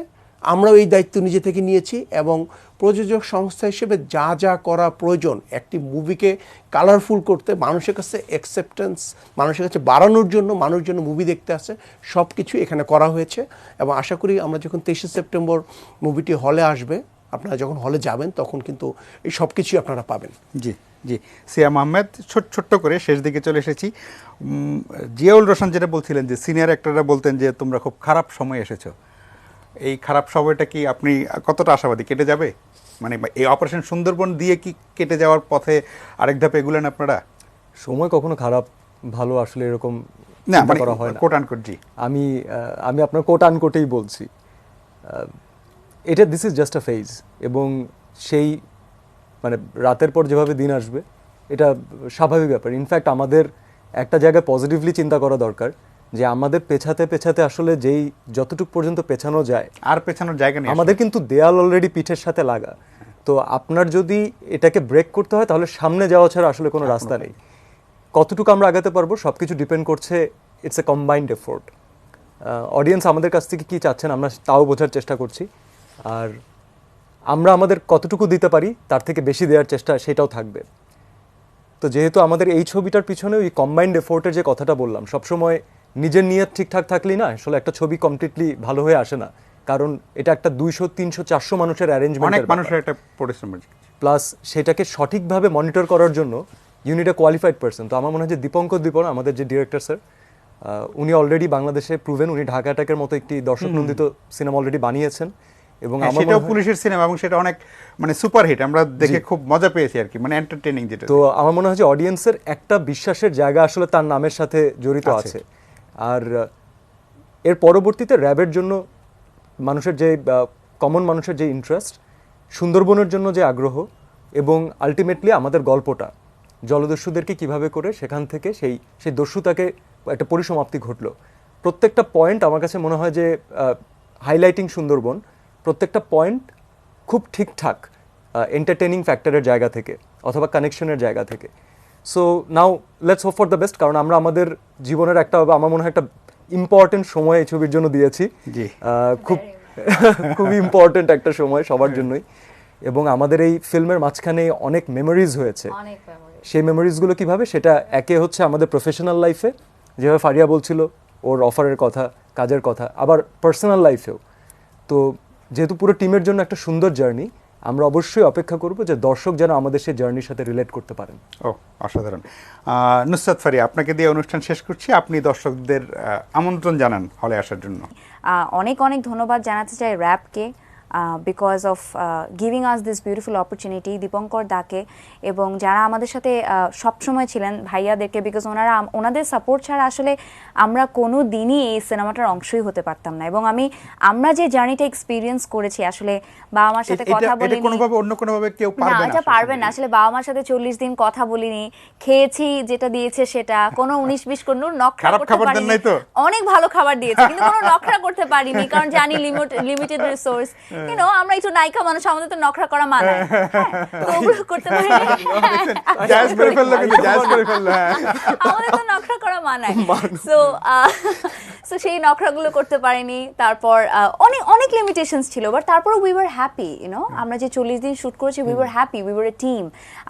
আমরাও এই দায়িত্ব নিজে থেকে নিয়েছি এবং প্রযোজক সংস্থা হিসেবে যা যা করা প্রয়োজন একটি মুভিকে কালারফুল করতে, মানুষের কাছে অ্যাকসেপ্টেন্স মানুষের কাছে বাড়ানোর জন্য, মানুষ যেন মুভি দেখতে আসে, সব কিছু এখানে করা হয়েছে। এবং আশা করি আমরা যখন 23শে সেপ্টেম্বর মুভিটি হলে আসবে, আপনারা যখন হলে যাবেন তখন কিন্তু এই সব কিছুই আপনারা পাবেন। জি জি, সিয়াম আহমেদ, ছোট্ট করে শেষ দিকে চলে এসেছি। জিয়াউল রোশন যেটা বলছিলেন যে সিনিয়র অ্যাক্টররা বলতেন যে তোমরা খুব খারাপ সময় এসেছো, এই খারাপ সময়টা কি আপনি কতটা আশাবাদী কেটে যাবে? মানে এই অপারেশন সুন্দরবন দিয়ে কি কেটে যাওয়ার পথে আরেক ধাপ এগুলেন আপনারা? সময় কখনো খারাপ ভালো আসলে এরকম না, চিন্তা মানে করা হয় না। Coat unquote. জি, আমি আপনার কোট আনকোটেই বলছি, এটা this is just a phase. এবং সেই মানে রাতের পর যেভাবে দিন আসবে এটা স্বাভাবিক ব্যাপার। ইনফ্যাক্ট আমাদের একটা জায়গায় পজিটিভলি চিন্তা করা দরকার যে আমাদের পেছাতে পেছাতে আসলে যেই যতটুকু পর্যন্ত পেছানো যায়, আর পেছানোর জায়গা নেই। আমাদের কিন্তু দেয়াল অলরেডি পিঠের সাথে লাগা। তো আপনার যদি এটাকে ব্রেক করতে হয় তাহলে সামনে যাওয়া ছাড়া আসলে কোনো রাস্তা নেই। কতটুকু আমরা আগাতে পারবো সব কিছু ডিপেন্ড করছে, it's a combined effort. Audience আমাদের কাছ থেকে কী চাচ্ছেন আমরা তাও বোঝার চেষ্টা করছি, আর আমরা আমাদের কতটুকু দিতে পারি তার থেকে বেশি দেওয়ার চেষ্টা সেটাও থাকবে। তো যেহেতু আমাদের এই ছবিটার পিছনে ওই কম্বাইন্ড এফোর্টের যে কথাটা বললাম, সবসময় নিজের নিয়ত ঠিকঠাক থাকলেই না আসলে একটা ছবি কমপ্লিটলি ভালো হয়ে আসে না। কারণ এটা একটা 200, 300, 400 মানুষের অ্যারেঞ্জমেন্ট, অনেক মানুষের একটা পরিশ্রম, প্লাস সেটাকে সঠিকভাবে মনিটর করার জন্য you need a qualified person. তো আমার মনে হয় যে দীপঙ্কর দীপন আমাদের যে ডিরেক্টর স্যার, উনি অলরেডি বাংলাদেশে প্রুভেন, উনি ঢাকা অ্যাটাকের মতো একটি দর্শক নন্দিত সিনেমা অলরেডি বানিয়েছেন এবং সেটাও পুলিশের সিনেমা এবং সেটা অনেক মানে সুপারহিট, আমরা দেখে খুব মজা পেয়েছি আর কি, মানে এন্টারটেইনিং যেটা। তো আমার মনে হয় যে অডিয়েন্সের একটা বিশ্বাসের জায়গা আসলে তার নামের সাথে জড়িত আছে। আর এর পরবর্তীতে র্যাবের জন্য মানুষের যে কমন মানুষের যে ইন্টারেস্ট, সুন্দরবনের জন্য যে আগ্রহ, এবং আলটিমেটলি আমাদের গল্পটা জলদস্যুদেরকে কিভাবে করে সেখান থেকে সেই দস্যুতাকে একটা পরিসমাপ্তি ঘটলো, প্রত্যেকটা পয়েন্ট আমার কাছে মনে হয় যে হাইলাইটিং সুন্দরবন, প্রত্যেকটা পয়েন্ট খুব ঠিকঠাক এন্টারটেইনিং ফ্যাক্টরের জায়গা থেকে অথবা কানেকশনের জায়গা থেকে। So now let's hope for the best, কারণ আমরা আমাদের জীবনের একটা, আমার মনে হয় একটা ইম্পর্টেন্ট সময় এই ছবির জন্য দিয়েছি। খুবই ইম্পর্টেন্ট একটা সময় সবার জন্যই। এবং আমাদের এই ফিল্মের মাঝখানে অনেক মেমোরিজ হয়েছে, সেই মেমোরিজগুলো কিভাবে, সেটা একে হচ্ছে আমাদের প্রফেশনাল লাইফে যেভাবে ফারিয়া বলছিল ওর অফারের কথা, কাজের কথা, আবার পার্সোনাল লাইফেও। তো যেহেতু পুরো টিমের জন্য একটা সুন্দর জার্নি, আমরা অবশ্যই অপেক্ষা করব যে দর্শক যেন আমাদের সেই জার্নির সাথে রিলেট করতে পারেন। ও অসাধারণ। নুসরাত ফারিয়া, আপনাকে দিয়ে অনুষ্ঠান শেষ করছি, আপনি দর্শকদের আমন্ত্রণ জানান হলে আসার জন্য। অনেক অনেক ধন্যবাদ জানাতে চাই র্যাবকে, because of giving us this beautiful opportunity, Dipankar দাকে এবং যারা আমাদের সাথে সবসময় ছিলেন ভাইয়াদেরকে, বিকজ ওনাদের সাপোর্ট ছাড়া আসলে আমরা কোনো দিনই এই সিনেমাটার অংশই হতে পারতাম না। এবং আমরা যে জার্নিটা এক্সপিরিয়েন্স করেছি, আসলে বাবা মার সাথে কথা বলিনি, অন্য কোনোভাবে কেউ পারবে না, এটা পারবে না। আসলে বাবা মার সাথে 40 দিন কথা বলিনি, খেয়েছি যেটা দিয়েছে সেটা, কোনো 19-20 কোনো নখরা করতে পারিনি। অনেক ভালো খাবার দিয়েছে কিন্তু কোনো নখরা করতে পারিনি, কারণ জানি লিমিটেড রিসোর্স। আমরা একটু নায়িকা মানুষ, আমাদের তো নখরা করা মানায়, ওগুলো করতে পারি, আমাদের তো নখরা করা মানায়। সো সেই নখরাগুলো করতে পারিনি। তারপর অনেক লিমিটেশনস ছিল, বাট তারপর উই ওয়ার হ্যাপি। আমরা যে 40 দিন শুট করেছি, we were happy, we were A team.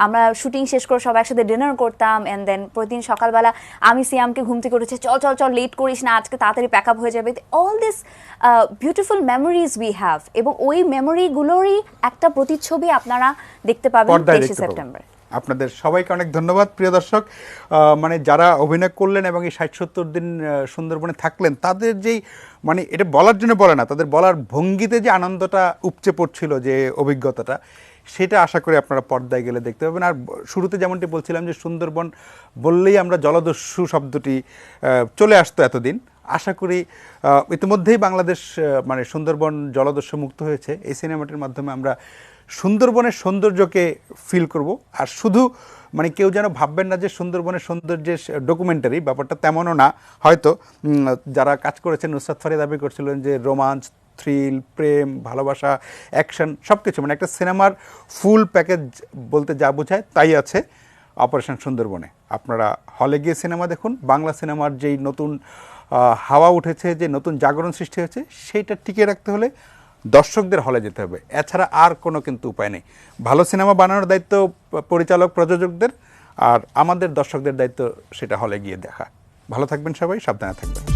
আমরা শুটিং শেষ করে সব একসাথে ডিনার করতাম, এন্ড দেন প্রতিদিন সকালবেলা আমি সিয়ামকে ঘুম থেকে উঠেছি, চল লেট করিস না, আজকে তাড়াতাড়ি প্যাক আপ হয়ে যাবে। All this beautiful memories we have, এবং ওই মেমোরিগুলোরই একটা প্রতিচ্ছবি আপনারা দেখতে পাবেন 23 সেপ্টেম্বর। আপনাদের সবাইকে অনেক ধন্যবাদ। প্রিয় দর্শক, মানে যারা অভিনয় করলেন এবং এই 60-70 দিন সুন্দরবনে থাকলেন, তাদের যেই মানে এটা বলার জন্য বলে না, তাদের বলার ভঙ্গিতে যে আনন্দটা উপচে পড়ছিল, যে অভিজ্ঞতাটা, সেটা আশা করি আপনারা পর্দায় গেলে দেখতে পাবেন। আর শুরুতে যেমনটি বলছিলাম যে সুন্দরবন বললেই আমরা জলদস্যু শব্দটি চলে আসতো এতদিন, আশা করি ইতিমধ্যেই বাংলাদেশ মানে সুন্দরবন জলদস্যু মুক্ত হয়েছে। এই সিনেমাটির মাধ্যমে আমরা সুন্দরবনের সৌন্দর্যকে ফিল করব। আর শুধু মানে কেউ যেন ভাববেন না যে সুন্দরবনের সৌন্দর্যের ডকুমেন্টারি, ব্যাপারটা তেমনও না। হয়তো যারা কাজ করেছেন, নুসরাত ফারিয়া দাবি করছিলেন যে রোমান্স, থ্রিল, প্রেম, ভালোবাসা, অ্যাকশন সব কিছু, মানে একটা সিনেমার ফুল প্যাকেজ বলতে যা বোঝায় তাই আছে অপারেশন সুন্দরবনে। আপনারা হলে গিয়ে সিনেমা দেখুন। বাংলা সিনেমার যেই নতুন হাওয়া উঠেছে, যে নতুন জাগরণ সৃষ্টি হয়েছে, সেইটা টিকিয়ে রাখতে হলে দর্শকদের হলে যেতে হবে, এছাড়া আর কোনো কিন্তু উপায় নেই। ভালো সিনেমা বানানোর দায়িত্ব পরিচালক প্রযোজকদের, আর আমাদের দর্শকদের দায়িত্ব সেটা হলে গিয়ে দেখা। ভালো থাকবেন সবাই, সাবধানে থাকবেন।